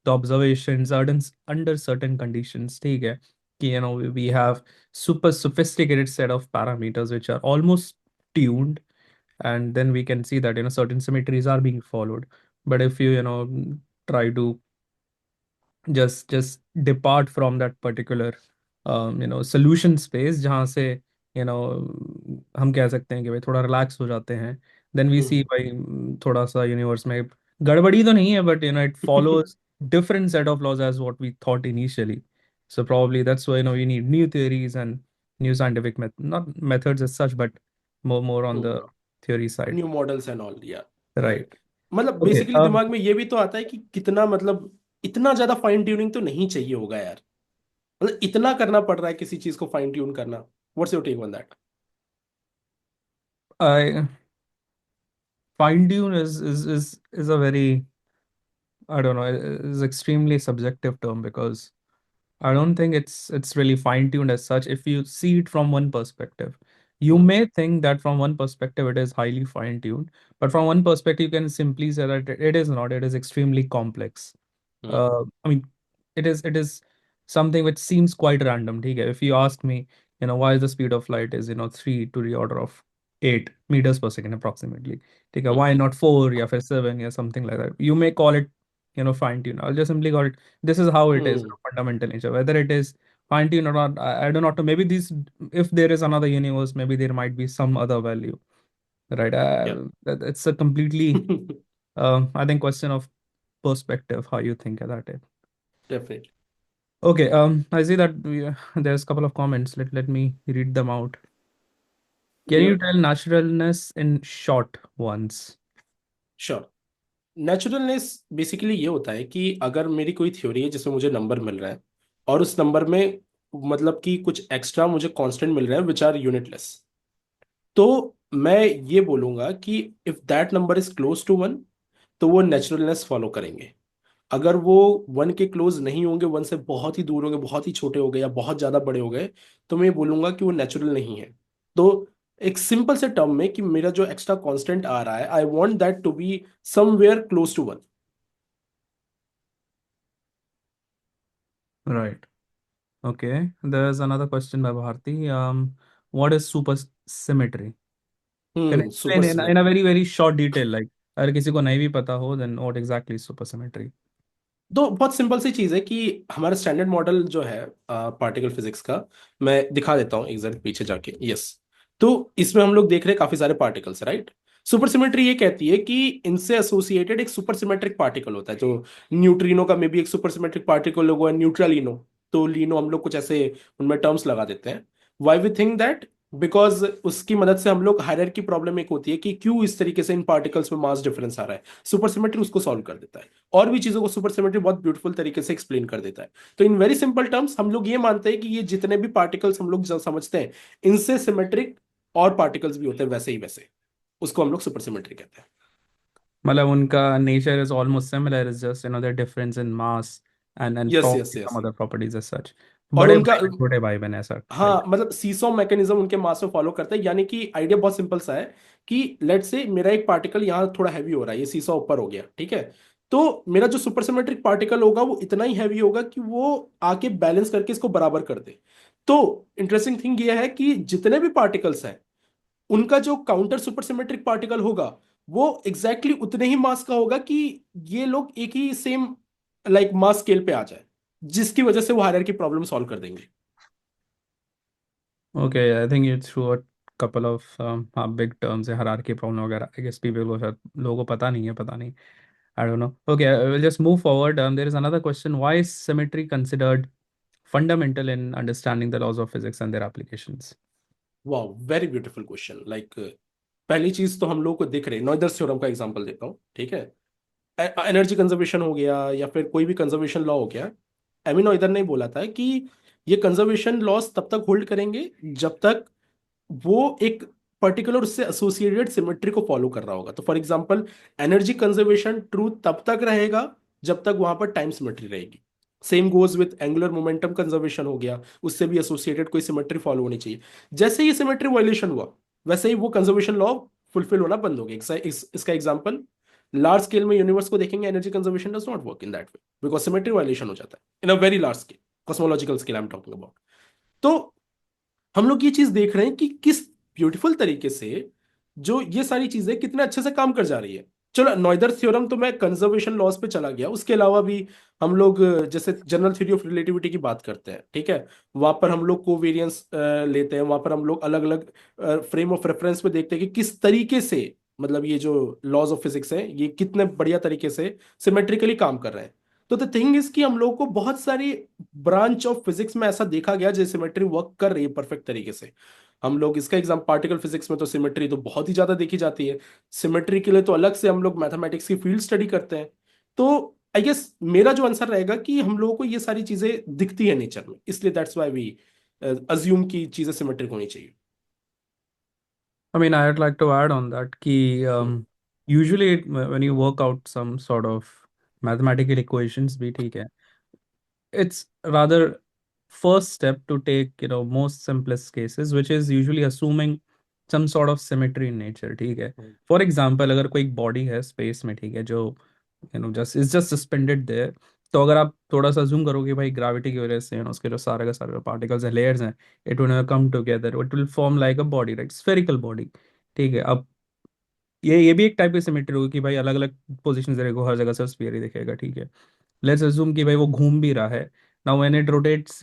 the observations under certain conditions, ठीक है? कि we have super sophisticated set of parameters which are almost tuned, and then we can see that certain symmetries are being followed. But if you try to just depart from that particular solution space जहाँ से हम कह सकते हैं कि भाई थोड़ा relax हो जाते हैं, देन वी सी भाई थोड़ा सा यूनिवर्स में गड़बड़ी तो नहीं है, but it follows different set of laws as what we thought initially. So probably that's why we need new theories and new scientific not methods as such, but more on the theory side. New models and all, या Right. Right. मतलब Okay. Basically दिमाग में ये भी तो आता है कि कितना, मतलब इतना ज्यादा फाइन ट्यूनिंग तो नहीं चाहिए होगा यार. मतलब इतना करना पड़ रहा है किसी चीज को फाइन ट्यून करना. What's your take on that? I fine tune is a very, I don't know, is extremely subjective term because I don't think it's really fine-tuned as such. If you see it from one perspective, you may think that from one perspective it is highly fine-tuned, but from one perspective you can simply say that it is not. It is extremely complex. I mean, it is something which seems quite random. ठीक है? If you ask me, why the speed of light is 3 to the order of 8 meters per second approximately. ठीक है? Why not 4 या फिर 7 या something like that? You may call it fine-tuned. I'll just simply call it, this is how it is, fundamental nature. Whether it is fine-tuned or not, I do not know. Maybe these, if there is another universe, maybe there might be some other value, right? या. It's a completely, I think, question of perspective, how you think about it. Definitely. Okay, I see that there's a couple of comments. Let me read them out. Can you tell naturalness in short ones? Sure. Naturalness basically ये होता है कि अगर मेरी कोई theory है जिसमें मुझे नंबर मिल रहा है, और उस नंबर में मतलब कि कुछ एक्स्ट्रा मुझे कांस्टेंट मिल रहे हैं विच आर यूनिटलेस, तो मैं ये बोलूंगा कि if that number is close to one, तो वो नेचुरलनेस फॉलो करेंगे. अगर वो 1 के क्लोज नहीं होंगे, 1 से बहुत ही दूर होंगे, बहुत ही छोटे हो गए या बहुत ज्यादा बड़े हो गए, तो मैं ये बोलूंगा कि वो नेचुरल नहीं है। तो एक सिंपल से टर्म में कि मेरा जो एक्स्ट्रा कांस्टेंट आ रहा है, I want that to be somewhere close to 1। Right. Okay. There's another question by Bharti. What is supersymmetry? Can you super explain in a very, very short detail? Like, अगर किसी को नहीं भी पता हो, then what exactly is supersymmetry? तो बहुत simple सी चीज है कि हमारा स्टैंडर्ड मॉडल जो है पार्टिकल फिजिक्स का, मैं दिखा देता हूँ एक जरा पीछे जाके। यस। तो इसमें हम लोग देख रहे हैं काफी सारे पार्टिकल्स, राइट। सुपर सिमेट्री ये कहती है कि इनसे एसोसिएटेड एक सुपर सिमेट्रिक पार्टिकल होता है, जो न्यूट्रिनो का मे भी एक सुपर सिमेट्रिक पार्टिकल होगा, न्यूट्रलिनो। तो लीनो हम लोग कुछ ऐसे उनमें टर्म्स लगा देते हैं। Why we think that, because उसकी मदद से हम लोग हायरार्की प्रॉब्लम एक होती है कि क्यों इस तरीके से इन पार्टिकल्स में मास डिफरेंस आ रहा है, सुपर सिमेट्री उसको सॉल्व कर देता है। और भी चीजों को सुपर सिमेट्री बहुत ब्यूटीफुल तरीके से एक्सप्लेन कर देता है। तो इन वेरी सिंपल टर्म्स हम लोग ये मानते हैं कि ये जितने भी पार्टिकल्स हम लोग समझते हैं, इनसे सिमेट्रिक और पार्टिकल्स भी होते हैं वैसे ही वैसे, उसको हम लोग सुपर सिमेट्री कहते हैं। मतलब उनका nature is almost similar. It's just their difference in mass and yes yes probably some yes. other properties as such. और बड़े उनका, भाई बहन छोटे भाई बहन ऐसा हाँ टाइप. मतलब सीसॉ मैकेनिज्म उनके मास में फॉलो करता है, यानी कि आइडिया बहुत सिंपल सा है कि लेट से मेरा एक पार्टिकल यहाँ थोड़ा हैवी हो रहा है, ये सीसॉ ऊपर हो गया, ठीक है। तो मेरा जो सुपरसिमेट्रिक पार्टिकल होगा वो इतना ही हैवी होगा कि वो आके बैलेंस करके इसको बराबर कर दे। तो इंटरेस्टिंग थिंग ये है कि जितने भी पार्टिकल्स हैं, उनका जो काउंटर सुपरसिमेट्रिक पार्टिकल होगा, वो एग्जैक्टली exactly उतने ही मास का होगा कि ये लोग एक ही सेम लाइक मास स्केल पे आ जाए, जिसकी वजह से वो हायरार्की प्रॉब्लम सॉल्व कर देंगे। Okay, I think you threw a couple of big terms, hierarchy problem वगैरह. I guess people को शायद लोगों को पता नहीं है, पता नहीं. I don't know. Okay, I will just move forward. There is another question. Why is symmetry considered fundamental in understanding the laws of physics and their applications? वाह, वेरी ब्यूटीफुल क्वेश्चन। लाइक पहली चीज तो हम लोग को दिख रही है, नॉइदर्स थ्योरम का एग्जांपल देता हूँ, ठीक है। एनर्जी कंजर्वेशन हो गया या फिर कोई भी कंजर्वेशन लॉ हो गया, एमी नॉइदर ने बोला था कि ये कंजर्वेशन लॉस तब तक होल्ड करेंगे जब तक वो एक पर्टिकुलर उससे एसोसिएटेड सिमेट्री को फॉलो कर रहा होगा। तो for example, energy conservation true तब तक रहेगा जब तक वहां पर टाइम सिमेट्री रहेगी। Same goes with angular momentum conservation हो गया, उससे भी एसोसिएटेड कोई सिमेट्री फॉलो होनी चाहिए। जैसे ही सिमेट्री वायलेशन हुआ, वैसे ही वो कंजर्वेशन लॉ फुलफिल होना बंद हो गया। इसका एग्जांपल, लार्ज स्केल में यूनिवर्स को देखेंगे, energy conservation does not work in that way, because symmetry violation हो जाता है in a very large scale, cosmological scale I am talking about. तो हम लोग ये चीज देख रहे हैं कि किस ब्यूटीफुल तरीके से जो ये सारी चीजें कितने अच्छे से काम कर जा रही है। चलो नॉइदर थ्योरम तो मैं कंजर्वेशन लॉस पे चला गया, उसके अलावा भी हम लोग जैसे जनरल थ्योरी ऑफ रिलेटिविटी की बात करते हैं, ठीक है। वहां पर हम लोग कोवेरियंस लेते हैं, वहां पर हम लोग अलग अलग फ्रेम ऑफ रेफरेंस में देखते हैं कि किस तरीके से, मतलब ये जो लॉज ऑफ फिजिक्स हैं ये कितने बढ़िया तरीके से सिमेट्रिकली काम कर रहे हैं। तो द थिंग इज कि हम लोग को बहुत सारी ब्रांच ऑफ फिजिक्स में ऐसा देखा गया जैसे सिमेट्री वर्क कर रही है परफेक्ट तरीके से। हम लोग इसका एग्जाम, पार्टिकल फिजिक्स में तो सिमेट्री तो बहुत ही ज्यादा देखी जाती है। सिमेट्री के लिए तो अलग से हम लोग मैथमेटिक्स की फील्ड स्टडी करते हैं। तो आई गेस मेरा जो आंसर रहेगा कि हम लोगों को ये सारी चीजें दिखती है नेचर में, इसलिए दैट्स व्हाई वी अज्यूम की चीजें सिमेट्रिक होनी चाहिए। I mean, I'd like to add on that कि हम्म, usually when you work out some sort of mathematical equations भी ठीक है, it's rather first step to take most simplest cases which is usually assuming some sort of symmetry in nature. ठीक है. हम्म, For example, अगर कोई body है space में, ठीक है, जो just is just suspended there, तो अगर आप थोड़ा सा जूम करोगे भाई, ग्रेविटी की वजह से उसके जो सारे के सारे पार्टिकल्स हैं, लेयर्स हैं, it will come together, it will form like a body, right, spherical body. ठीक है. अब ये भी एक टाइप की सिमेट्री होगी कि भाई अलग अलग पोजिशन देखो, हर जगह से स्फीयर ही दिखेगा. ठीक है. लेट्स अज्यूम कि भाई वो घूम भी रहा है. नाउ व्हेन इट रोटेट्स,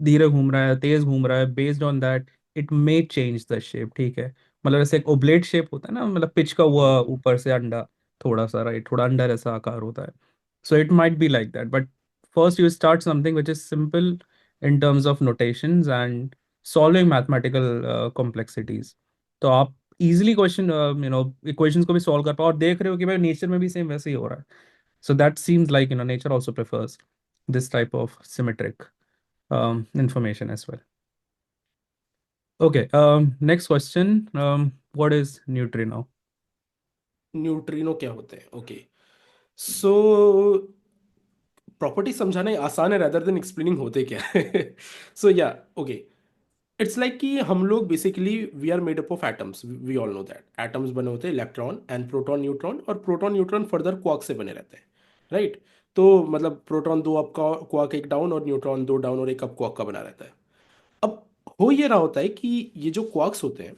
धीरे घूम रहा है, तेज घूम रहा है, based on that it may change the shape. ठीक है. मतलब ऐसे एक ओब्लेट शेप होता है ना, मतलब पिच का हुआ हम्म, ऊपर से अंडा, थोड़ा सा, राइट, थोड़ा अंडा जैसा आकार होता है. So it might be like that, but first you start something which is simple in terms of notations and solving mathematical complexities. तो आप इजिली क्वेश्चन इक्वेशंस को भी सॉल्व कर पाओ, और देख रहे हो कि भाई नेचर में भी सेम वैसे ही हो रहा है. So that seems like nature also prefers this type of symmetric information as well. Okay. Next question. What is neutrino? Neutrino क्या होते हैं? ओके, सो प्रॉपर्टी समझाना आसान है rather than explaining होते क्या है। So yeah, okay. It's like कि हम लोग basically we are made up of atoms, we all know that atoms बने होते हैं इलेक्ट्रॉन एंड प्रोटॉन न्यूट्रॉन, और प्रोटॉन न्यूट्रॉन फर्दर क्वार्क से बने रहते हैं, राइट। तो मतलब प्रोटॉन दो अप का क्वार्क एक डाउन, और न्यूट्रॉन दो डाउन और एक अप क्वार्क का बना रहता है। अब हो ये रहा होता है कि ये जो क्वार्क्स होते हैं,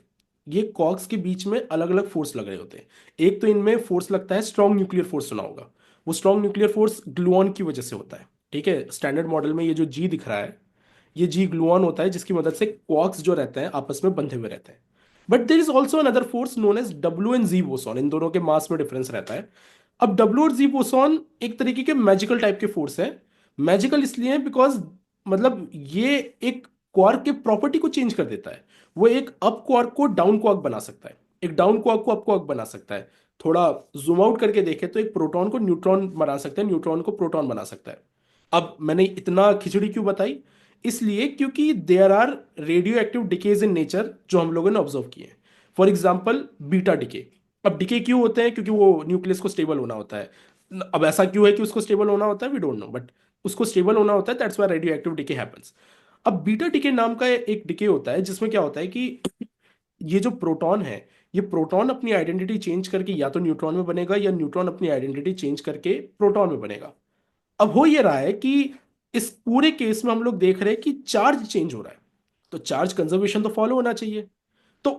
ये क्वार्क्स के बीच में अलग अलग फोर्स लग रहे होते हैं। एक तो इनमें फोर्स लगता है स्ट्रॉन्ग न्यूक्लियर फोर्स, सुना होगा। वो स्ट्रॉन्ग न्यूक्लियर फोर्स ग्लूऑन की वजह से होता है, ठीक है। स्टैंडर्ड मॉडल में ये जो जी दिख रहा है, ये जी ग्लूऑन होता है, जिसकी मदद से क्वार्क्स जो रहते हैं आपस में बंधे हुए रहते हैं। But there is also another force known as W and G boson, इन दोनों के मास में डिफरेंस रहता है। अब डब्ल्यू और जी बोसॉन एक तरीके के मैजिकल टाइप के फोर्स है। मैजिकल इसलिए है बिकॉज मतलब ये एक क्वार्क के प्रॉपर्टी को चेंज कर देता है। वो एक अप क्वार्क को डाउन क्वार्क बना सकता है, एक डाउन क्वार्क को अप क्वार्क बना सकता है। थोड़ा जूम आउट करके देखें तो एक प्रोटॉन को न्यूट्रॉन बना सकता है, न्यूट्रॉन को प्रोटॉन बना सकता है। अब मैंने इतना खिचड़ी क्यों बताई? इसलिए क्योंकि there are radioactive decays in nature जो हम लोगों ने ऑब्जर्व किए हैं। For example beta decay. अब डिके क्यों होते हैं? क्योंकि वो न्यूक्लियस को स्टेबल होना होता है। अब ऐसा क्यों है कि उसको स्टेबल होना होता है, वी डोंट नो, बट उसको स्टेबल होना होता है, that's why radio active decay happens. अब बीटा डिके नाम का एक डिके होता है जिसमें क्या होता है कि ये जो प्रोटॉन है, ये प्रोटॉन अपनी आइडेंटिटी चेंज करके या तो न्यूट्रॉन में बनेगा, या न्यूट्रॉन अपनी आइडेंटिटी चेंज करके प्रोटॉन में बनेगा। अब हो ये रहा है कि इस पूरे केस में हम लोग देख रहे हैं कि चार्ज चेंज हो रहा है, तो चार्ज कंजर्वेशन तो फॉलो होना चाहिए। तो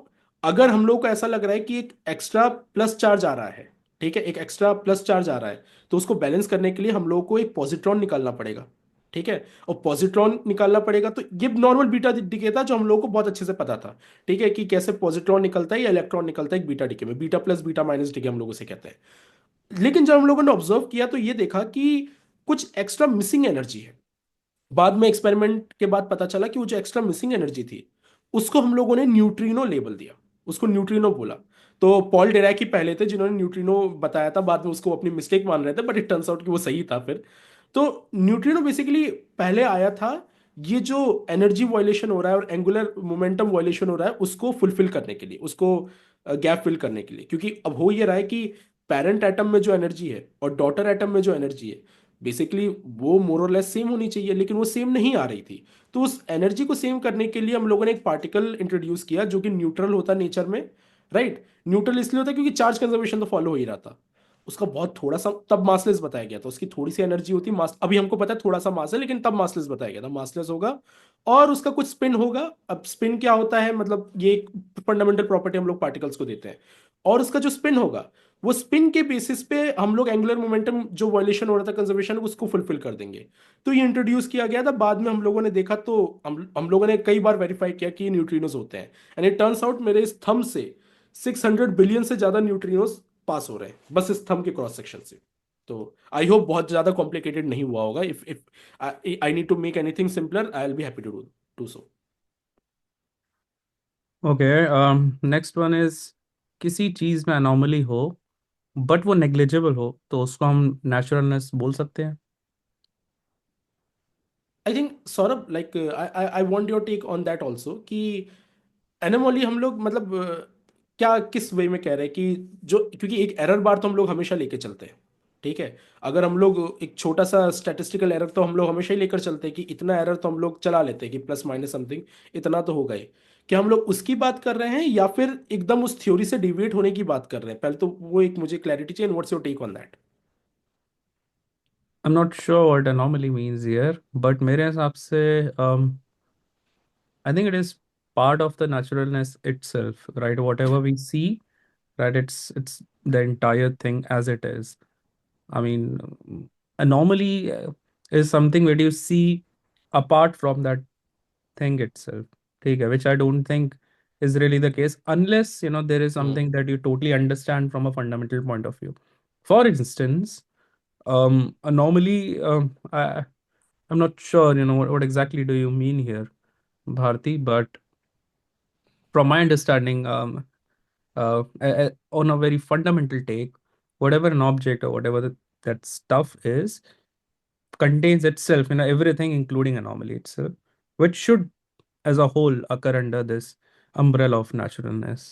अगर हम लोग को ऐसा लग रहा है कि एक एक्स्ट्रा प्लस चार्ज आ रहा है, ठीक है, एक एक्स्ट्रा प्लस चार्ज आ रहा है, तो उसको बैलेंस करने के लिए हम लोग को एक पॉजिट्रॉन निकालना पड़ेगा, ठीक है। और पॉजिट्रॉन निकालना पड़ेगा, तो ये नॉर्मल बीटा डिके था जो हम लोग को बहुत अच्छे से पता था, ठीक है, कि कैसे पॉजिट्रॉन निकलता है या इलेक्ट्रॉन निकलता है एक बीटा डिके में, beta plus beta minus decay हम लोग उसे कहते हैं। लेकिन जब हम लोगों ने ऑब्जर्व किया तो ये देखा कि कुछ एक्स्ट्रा मिसिंग एनर्जी है। बाद में एक्सपेरिमेंट के बाद पता चला कि वो जो एक्स्ट्रा मिसिंग एनर्जी थी, उसको हम लोगों ने न्यूट्रिनो लेबल दिया, उसको न्यूट्रिनो बोला। तो पॉल डिरैक ही पहले थे जिन्होंने न्यूट्रिनो बताया था, बाद में उसको अपनी मिस्टेक मान रहे थे, बट इट टर्न्स आउट कि वो सही था फिर। तो न्यूट्रिनो बेसिकली पहले आया था ये जो एनर्जी वायलेशन हो रहा है और एंगुलर मोमेंटम वायलेशन हो रहा है उसको फुलफिल करने के लिए, उसको गैप फिल करने के लिए। क्योंकि अब हो ये रहा है कि पेरेंट एटम में जो एनर्जी है और डॉटर एटम में जो एनर्जी है, बेसिकली वो मोर और लेस सेम होनी चाहिए, लेकिन वो सेम नहीं आ रही थी। तो उस एनर्जी को सेम करने के लिए हम लोगों ने एक पार्टिकल इंट्रोड्यूस किया जो कि न्यूट्रल होता है नेचर में, राइट। न्यूट्रल इसलिए होता है क्योंकि चार्ज कंजर्वेशन तो फॉलो हो ही रहा था। उसका बहुत थोड़ा सा तब मासलेस बताया गया था, उसकी थोड़ी सी एनर्जी होती मास, अभी हमको पता है थोड़ा सा मास है, लेकिन तब मासलेस बताया गया था, मासलेस होगा। और उसका कुछ स्पिन होगा। अब स्पिन क्या होता है, मतलब ये एक फंडामेंटल प्रॉपर्टी हम लोग पार्टिकल्स को देते हैं। और उसका जो स्पिन होगा, वो स्पिन के बेसिस पे हम लोग एंगुलर मोमेंटम जो वायलेशन हो रहा था कंजर्वेशन, उसको फुलफिल कर देंगे। तो ये इंट्रोड्यूस किया गया था, बाद में हम लोगों ने देखा, तो हम लोगों ने कई बार वेरीफाई किया कि ये न्यूट्रिनोज होते हैं। एंड इट टर्न्स आउट मेरे इस थंब से 600 बिलियन से ज्यादा न्यूट्रिनोज पास हो रहे हैं बस इस थंब के क्रॉस सेक्शन से। तो आई होप बहुत ज्यादा कॉम्प्लिकेटेड नहीं हुआ होगा। If I need to make anything simpler, I will be happy to do so. Okay, next one is, किसी चीज में अनोमली हो बट वो नेग्लिजिबल हो तो उसको हम नेचुरलनेस बोल सकते हैं? I think Saurabh, like I I want your take on that also कि एनोमली हम लोग मतलब क्या किस वे में कह रहे हैं कि जो, क्योंकि एक एरर बार तो हम लोग हमेशा लेके चलते हैं, ठीक है। अगर हम लोग एक छोटा सा स्टैटिस्टिकल एरर तो हम लोग हमेशा ही लेकर चलते हैं कि इतना एरर तो हम लोग चला लेते हैं कि प्लस माइनस समथिंग इतना तो होगा ही। क्या हम लोग उसकी बात कर रहे हैं या फिर एकदम उस थ्योरी से डिविएट होने की बात कर रहे हैं? पहले तो वो एक मुझे क्लैरिटी चाहिए, what's your take on that? I am not sure what anomaly means here, but मेरे हिसाब से I think it is part of the naturalness itself, right? Whatever we see, right? It's the entire thing as it is. I mean, anomaly is something that you see apart from that thing itself, okay, which I don't think is really the case unless there is something that you totally understand from a fundamental point of view. For instance, anomaly. I'm not sure, what exactly do you mean here, Bharti, but from my understanding, on a very fundamental take, whatever an object or whatever that stuff is contains itself, everything, including anomaly itself, which should, as a whole, occur under this umbrella of naturalness.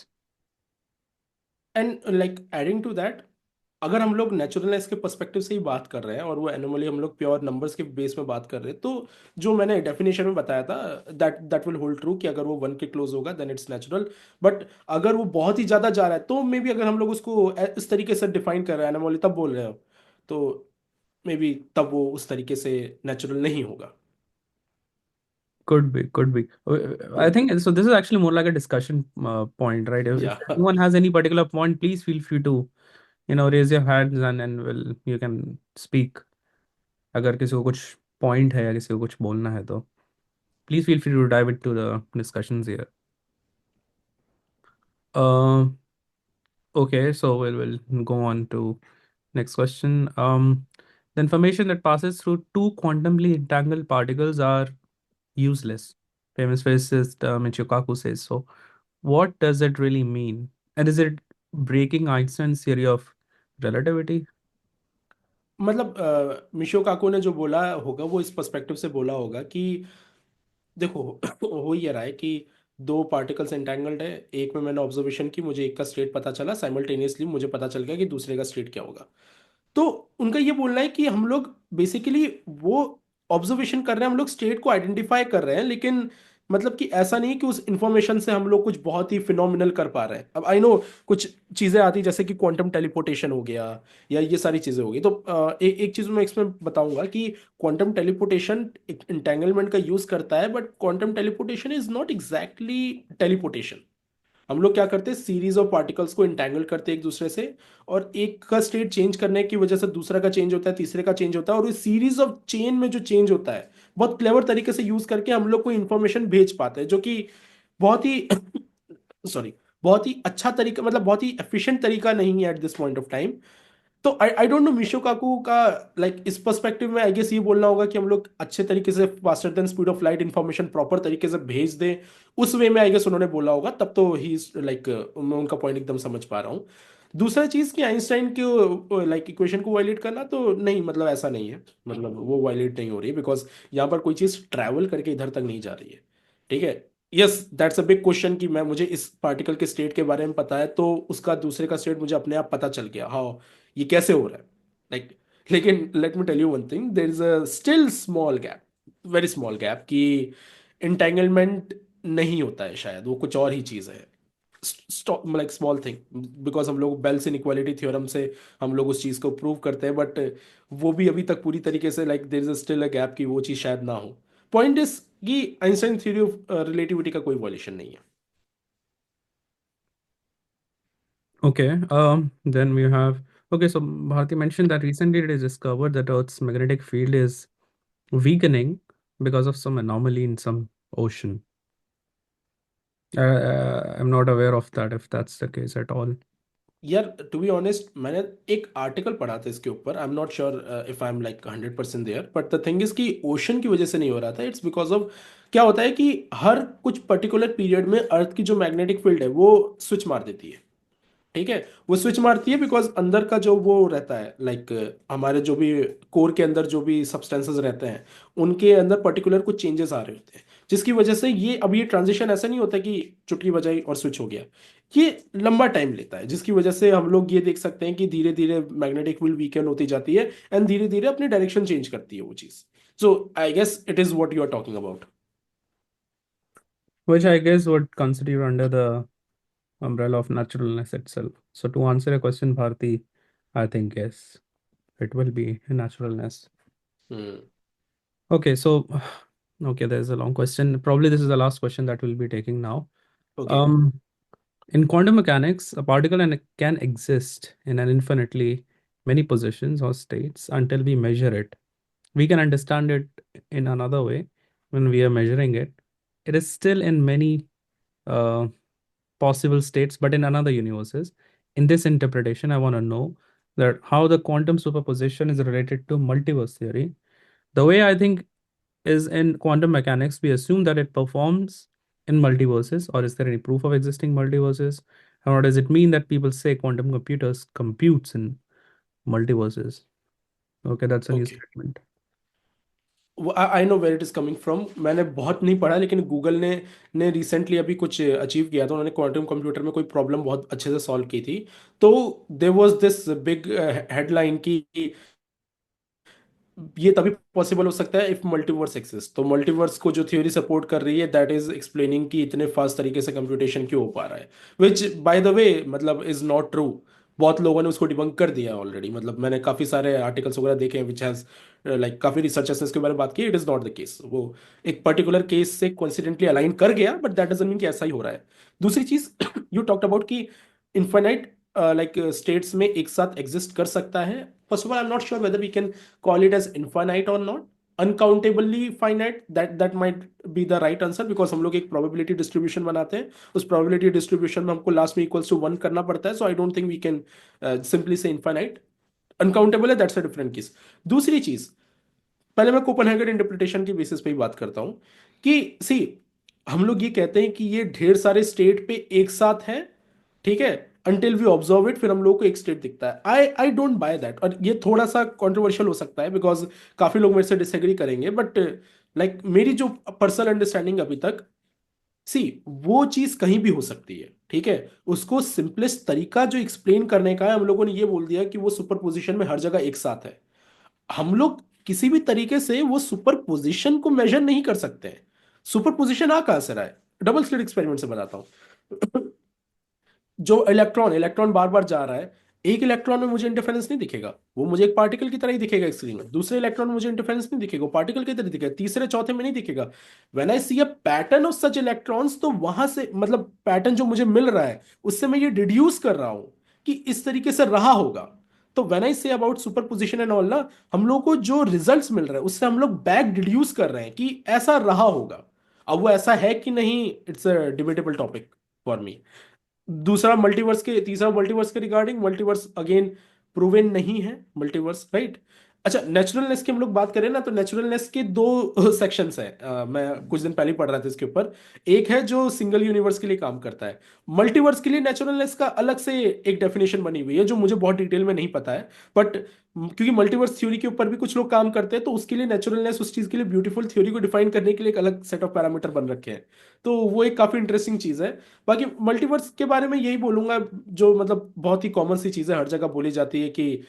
And like adding to that, अगर हम लोग naturalness के perspective से ही बात कर रहे हैं और वो एनोमली हम लोग प्योर नंबर्स के बेस में बात कर रहे हैं, तो जो मैंने डेफिनेशन में बताया था, that that will hold true कि अगर वो 1 के क्लोज होगा देन इट्स नेचुरल। बट अगर वो बहुत ही ज़्यादा जा रहा है तो मे बी, अगर हम लोग उसको इस तरीके से डिफाइन कर रहे हैं एनोमली तब बोल रहे हो, तो मे बी तब वो उस तरीके से नेचुरल नहीं होगा। Could be, could be. I think so. This is actually more like a discussion point, right? If या anyone has any particular point, please feel free to, raise your hands and will you can speak. अगर किसी को कुछ point है या किसी को कुछ बोलना है तो please feel free to dive into the discussions here. Uh, okay, so we'll go on to next question. The information that passes through two quantumly entangled particles are useless. Famous physicist Michio Kaku says so. What does it really mean? And is it breaking Einstein's theory of relativity? मतलब मिशो काको ने जो बोला होगा वो इस perspective से बोला होगा कि देखो हो ये रहा है कि दो पार्टिकल्स एंटेंगल्ड है, एक में मैंने ऑब्जर्वेशन की, मुझे एक का स्टेट पता चला, साइमल्टेनियसली मुझे पता चल गया कि दूसरे का स्टेट क्या होगा। तो उनका ये बोलना है कि हम लोग बेसिकली वो ऑब्जर्वेशन कर रहे हैं, हम लोग स्टेट को आइडेंटिफाई कर रहे हैं, लेकिन मतलब कि ऐसा नहीं है कि उस इंफॉर्मेशन से हम लोग कुछ बहुत ही फिनोमिनल कर पा रहे हैं। अब आई नो कुछ चीज़ें आती जैसे कि क्वांटम टेलीपोर्टेशन हो गया या ये सारी चीज़ें हो गई, तो एक चीज़ मैं इसमें बताऊंगा कि क्वांटम टेलीपोर्टेशन इंटेंगलमेंट का यूज़ करता है, but quantum teleportation is not exactly teleportation. हम लोग क्या करते हैं, सीरीज ऑफ पार्टिकल्स को इंटैंगल करते हैं एक दूसरे से, और एक का स्टेट चेंज करने की वजह से दूसरा का चेंज होता है, तीसरे का चेंज होता है, और इस सीरीज ऑफ चेन में जो चेंज होता है बहुत क्लेवर तरीके से यूज करके हम लोग को इंफॉर्मेशन भेज पाते हैं, जो कि बहुत ही सॉरी, बहुत ही अच्छा तरीका, मतलब बहुत ही एफिशिएंट तरीका नहीं है at this point of time. तो आई डोंट नो मिशो काकू का इस पर्सपेक्टिव में आई गेस ये बोलना होगा कि हम लोग अच्छे तरीके से faster than speed of light information proper तरीके से भेज दें, उस वे में आई गेस उन्होंने बोला होगा, तब तो ही मैं उनका पॉइंट एकदम समझ पा रहा हूँ। दूसरा चीज कि आइंस्टाइन के इक्वेशन को वायलेट करना, तो नहीं, मतलब ऐसा नहीं है, मतलब वो वायलेट नहीं हो रही है, बिकॉज यहाँ पर कोई चीज ट्रैवल करके इधर तक नहीं जा रही है। ठीक है। Yes, that's a big question कि मैं मुझे इस पार्टिकल के स्टेट के बारे में पता है तो उसका दूसरे का स्टेट मुझे अपने आप पता चल गया, हाँ ये कैसे हो रहा है, लाइक लेकिन let me tell you one thing, there is a still small gap, very small gap, कि इंटेंगलमेंट नहीं होता है, शायद वो कुछ और ही चीज़ है, लाइक स्मॉल थिंग, बिकॉज हम लोग बेल्स इनइक्वालिटी थ्योरम से हम लोग उस चीज़ को प्रूव करते हैं, बट वो भी अभी तक पूरी तरीके से there is still a gap कि वो चीज़ शायद ना हो। पॉइंट इज कि आइंस्टाइन थ्योरी ऑफ रिलेटिविटी का कोई वॉल्यूशन नहीं है। Okay, then we have. Okay, so Bharti mentioned that recently it is discovered that Earth's magnetic field is weakening because of some anomaly in some ocean. I'm not aware of that, if that's the case at all. यार to be honest, मैंने एक article पढ़ा था इसके ऊपर, I am not sure if I am 100% there, but the thing is कि ocean की वजह से नहीं हो रहा था, इट्स बिकॉज ऑफ क्या होता है कि हर कुछ पर्टिकुलर पीरियड में अर्थ की जो मैग्नेटिक फील्ड है वो स्विच मार देती है। ठीक है, वो स्विच मारती है बिकॉज अंदर का जो वो रहता है, हमारे जो भी कोर के अंदर जो भी सब्सटेंसेस रहते हैं उनके अंदर पर्टिकुलर कुछ चेंजेस आ रहे होते हैं, जिसकी वजह से ये ट्रांजिशन ऐसा नहीं होता कि चुटकी बजाई और स्विच हो गया, ये लंबा टाइम लेता है, जिसकी वजह से हम लोग ये देख सकते हैं कि धीरे धीरे मैग्नेटिक फील्ड वीकन होती जाती है एंड धीरे धीरे अपनी डायरेक्शन चेंज करती है वो चीज़। So I guess it is what you are talking about. Which I guess would constitute under the umbrella of naturalness itself. So to answer your question, Bharti, I think yes, it will be naturalness. Hmm. Okay, so okay, there's a long question. Probably this is the last question that we'll be taking now. Okay. Um, in quantum mechanics, a particle can exist in an infinitely many positions or states until we measure it. We can understand it in another way when we are measuring it. It is still in many uh, possible states, but in another universes. In this interpretation, I want to know that how the quantum superposition is related to multiverse theory. The way I think is in quantum mechanics, we assume that it performs in multiverses, or is there any proof of existing multiverses? And what does it mean that people say quantum computers computes in multiverses? Okay, that's a new okay. statement. I know where it is coming from. मैंने बहुत नहीं पढ़ा, लेकिन Google ने recently अभी कुछ achieve किया था। उन्होंने क्वांटम कंप्यूटर में कोई प्रॉब्लम बहुत अच्छे से सॉल्व की थी। तो there was this big headline की ये तभी पॉसिबल हो सकता है इफ मल्टीवर्स एक्सिस्ट। तो मल्टीवर्स को जो थ्योरी सपोर्ट कर रही है, दैट इज एक्सप्लेनिंग कि इतने फास्ट तरीके से कंप्यूटेशन क्यों हो पा रहा है, विच बाय द वे मतलब इज नॉट ट्रू। बहुत लोगों ने उसको डिबंक कर दिया ऑलरेडी। मतलब मैंने काफी सारे आर्टिकल्स वगैरह देखे हैं विच हैज लाइक काफी रिसर्चर्स ने इसके बारे में बात की। It is not the case. वो एक पर्टिकुलर केस से कोइंसिडेंटली अलाइन कर गया, बट दैट डजंट मीन कि ऐसा ही हो रहा है। दूसरी चीज यू टॉक्ट अबाउट कि इनफाइनाइट लाइक स्टेट्स में एक साथ एग्जिस्ट कर सकता है। First of all I am not sure whether we can call it as infinite or not, uncountably finite, that might be the right answer, because हम लोग एक probability distribution बनाते हैं। उस probability distribution में हमको लास्ट में equals to 1 करना पड़ता है। so I don't think we can simply say infinite। Uncountable है, दैट्स अ डिफरेंट केस। दूसरी चीज, पहले मैं कोपेनहेगन इंटरप्रिटेशन की बेसिस पे ही बात करता हूं कि सी हम लोग ये कहते हैं कि ये ढेर सारे स्टेट पे एक साथ हैं, ठीक है, अंटिल वी ऑब्जर्व इट, फिर हम लोग को एक स्टेट दिखता है। I don't by that. और ये थोड़ा सा कंट्रोवर्शियल हो सकता है बिकॉज काफी लोग मेरे से डिसएग्री करेंगे, बट लाइक मेरी जो पर्सनल अंडरस्टैंडिंग अभी तक, सी वो चीज कहीं भी हो सकती है, ठीक है। उसको सिंपलेस्ट तरीका जो एक्सप्लेन करने का है, हम लोगों ने ये बोल दिया कि वो सुपरपोजिशन में हर जगह एक साथ है। हम लोग किसी भी तरीके से वो सुपरपोजिशन को मेजर नहीं कर सकते हैं। सुपरपोजिशन आ कहां से रहा है? डबल स्लिट एक्सपेरिमेंट से बताता हूं। जो इलेक्ट्रॉन इलेक्ट्रॉन बार बार जा रहा है, एक इलेक्ट्रॉन में मुझे इंटरफेरेंस नहीं दिखेगा, वो मुझे एक पार्टिकल की तरह ही दिखेगा स्क्रीन में। दूसरे इलेक्ट्रॉन में मुझे इंटरफेरेंस नहीं दिखेगा, वो पार्टिकल की तरह दिखेगा। तीसरे चौथे में नहीं दिखेगा। When I see a pattern of such electrons, तो वहां से मतलब पैटर्न जो मुझे मिल रहा है उससे मैं ये डिड्यूस कर रहा हूं कि इस तरीके से रहा होगा। तो when I say about super position and all ना, हम लोग को जो रिजल्ट्स मिल रहा है उससे हम लोग बैक डिड्यूस कर रहे हैं कि ऐसा रहा होगा। अब वो ऐसा है कि नहीं, it's a debatable topic for me. तीसरा मल्टीवर्स के रिगार्डिंग, मल्टीवर्स अगेन प्रूवन नहीं है मल्टीवर्स, राइट। अच्छा, नेचुरलनेस की हम लोग बात करें ना, तो नेचुरलनेस के दो सेक्शंस हैं। मैं कुछ दिन पहले ही पढ़ रहा था इसके ऊपर। एक है जो सिंगल यूनिवर्स के लिए काम करता है। मल्टीवर्स के लिए नेचुरलनेस का अलग से एक डेफिनेशन बनी हुई है जो मुझे बहुत डिटेल में नहीं पता है, बट क्योंकि मल्टीवर्स थ्योरी के ऊपर भी कुछ लोग काम करते हैं, तो उसके लिए नेचुरलनेस, उस चीज के लिए ब्यूटीफुल थ्योरी को डिफाइन करने के लिए एक अलग सेट ऑफ पैरामीटर बन रखे हैं। तो वो एक काफी इंटरेस्टिंग चीज है। बाकी मल्टीवर्स के बारे में यही बोलूंगा, जो मतलब बहुत ही कॉमन सी चीज़ है, हर जगह बोली जाती है कि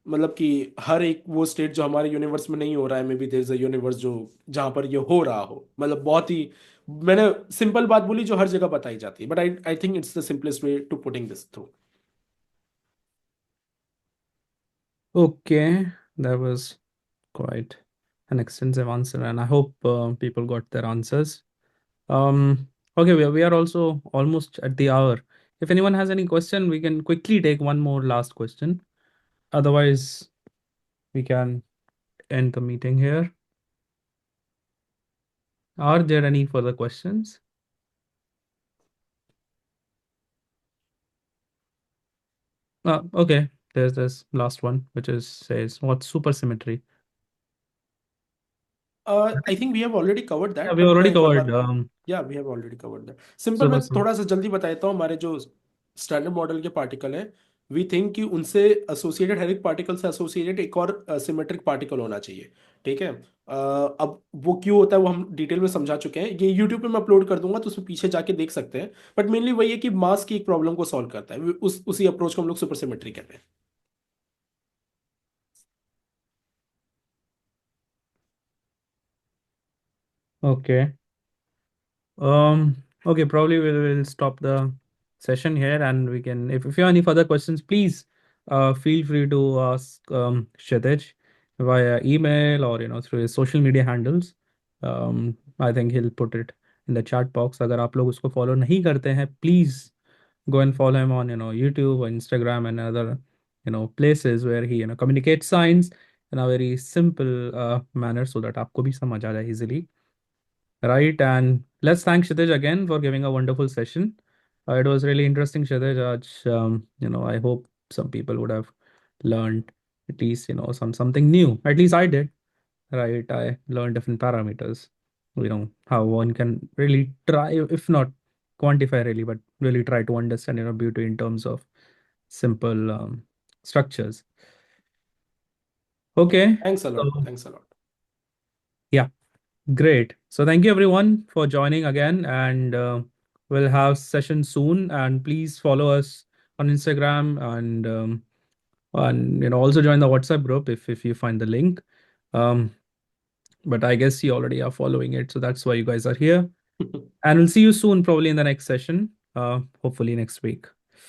मतलब कि हर एक वो स्टेट जो हमारे यूनिवर्स में नहीं हो रहा है, maybe there is a universe जो जहां पर ये हो रहा हो। मतलब बहुत ही मैंने सिंपल बात बोली जो हर जगह बताई जाती है, but I I think it's the simplest way to putting this through. Okay, that was quite an extensive answer, and I hope people got their answers. Okay, we are also almost at the hour. If anyone has any question, we can quickly take one more last question. Otherwise, we can end the meeting here. Are there any further questions? Okay, there's this last one, which is says what's supersymmetry? I think we have already covered Yeah, that, we but मैं already एक और covered बार, या we have already covered that. Simple, मैं supersymmetry. थोड़ा सा जल्दी बता देता हूँ। हमारे जो स्टैंडर्ड मॉडल के पार्टिकल हैं, वी थिंक कि उनसे एसोसिएटेड, हर एक पार्टिकल से एसोसिएटेड एक और सिमेट्रिक पार्टिकल होना चाहिए, ठीक है। अब वो क्यों होता है वो हम डिटेल में समझा चुके हैं। ये यूट्यूब पे मैं अपलोड कर दूंगा, तो उसमें पीछे जाके देख सकते हैं। बट मेनली वही है कि मास की एक प्रॉब्लम को सॉल्व करता है। उसी अप्रोच को हम लोग सुपर सिमेट्री कहते हैं। Okay. Okay, probably we'll stop the session here, and we can, if you have any further questions, please feel free to ask Kshitij via email or through his social media handles. I think he'll put it in the chat box. अगर आप लोग उसको follow नहीं करते हैं, please go and follow him on YouTube or Instagram and other places where he communicates science in a very simple manner so that आपको भी समझ आ जाए easily. Right, and let's thank Kshitij again for giving a wonderful session. It was really interesting, Kshitij. I hope some people would have learned at least, something new. At least I did. Right, I learned different parameters. How one can really try, if not quantify really, but really try to understand, beauty in terms of simple structures. Okay, thanks so a lot, thanks a lot. yeah. Great. So thank you everyone for joining again, and we'll have session soon. And please follow us on Instagram, and also join the WhatsApp group if you find the link. Um, but I guess you already are following it, so that's why you guys are here. And we'll see you soon, probably in the next session. Hopefully next week.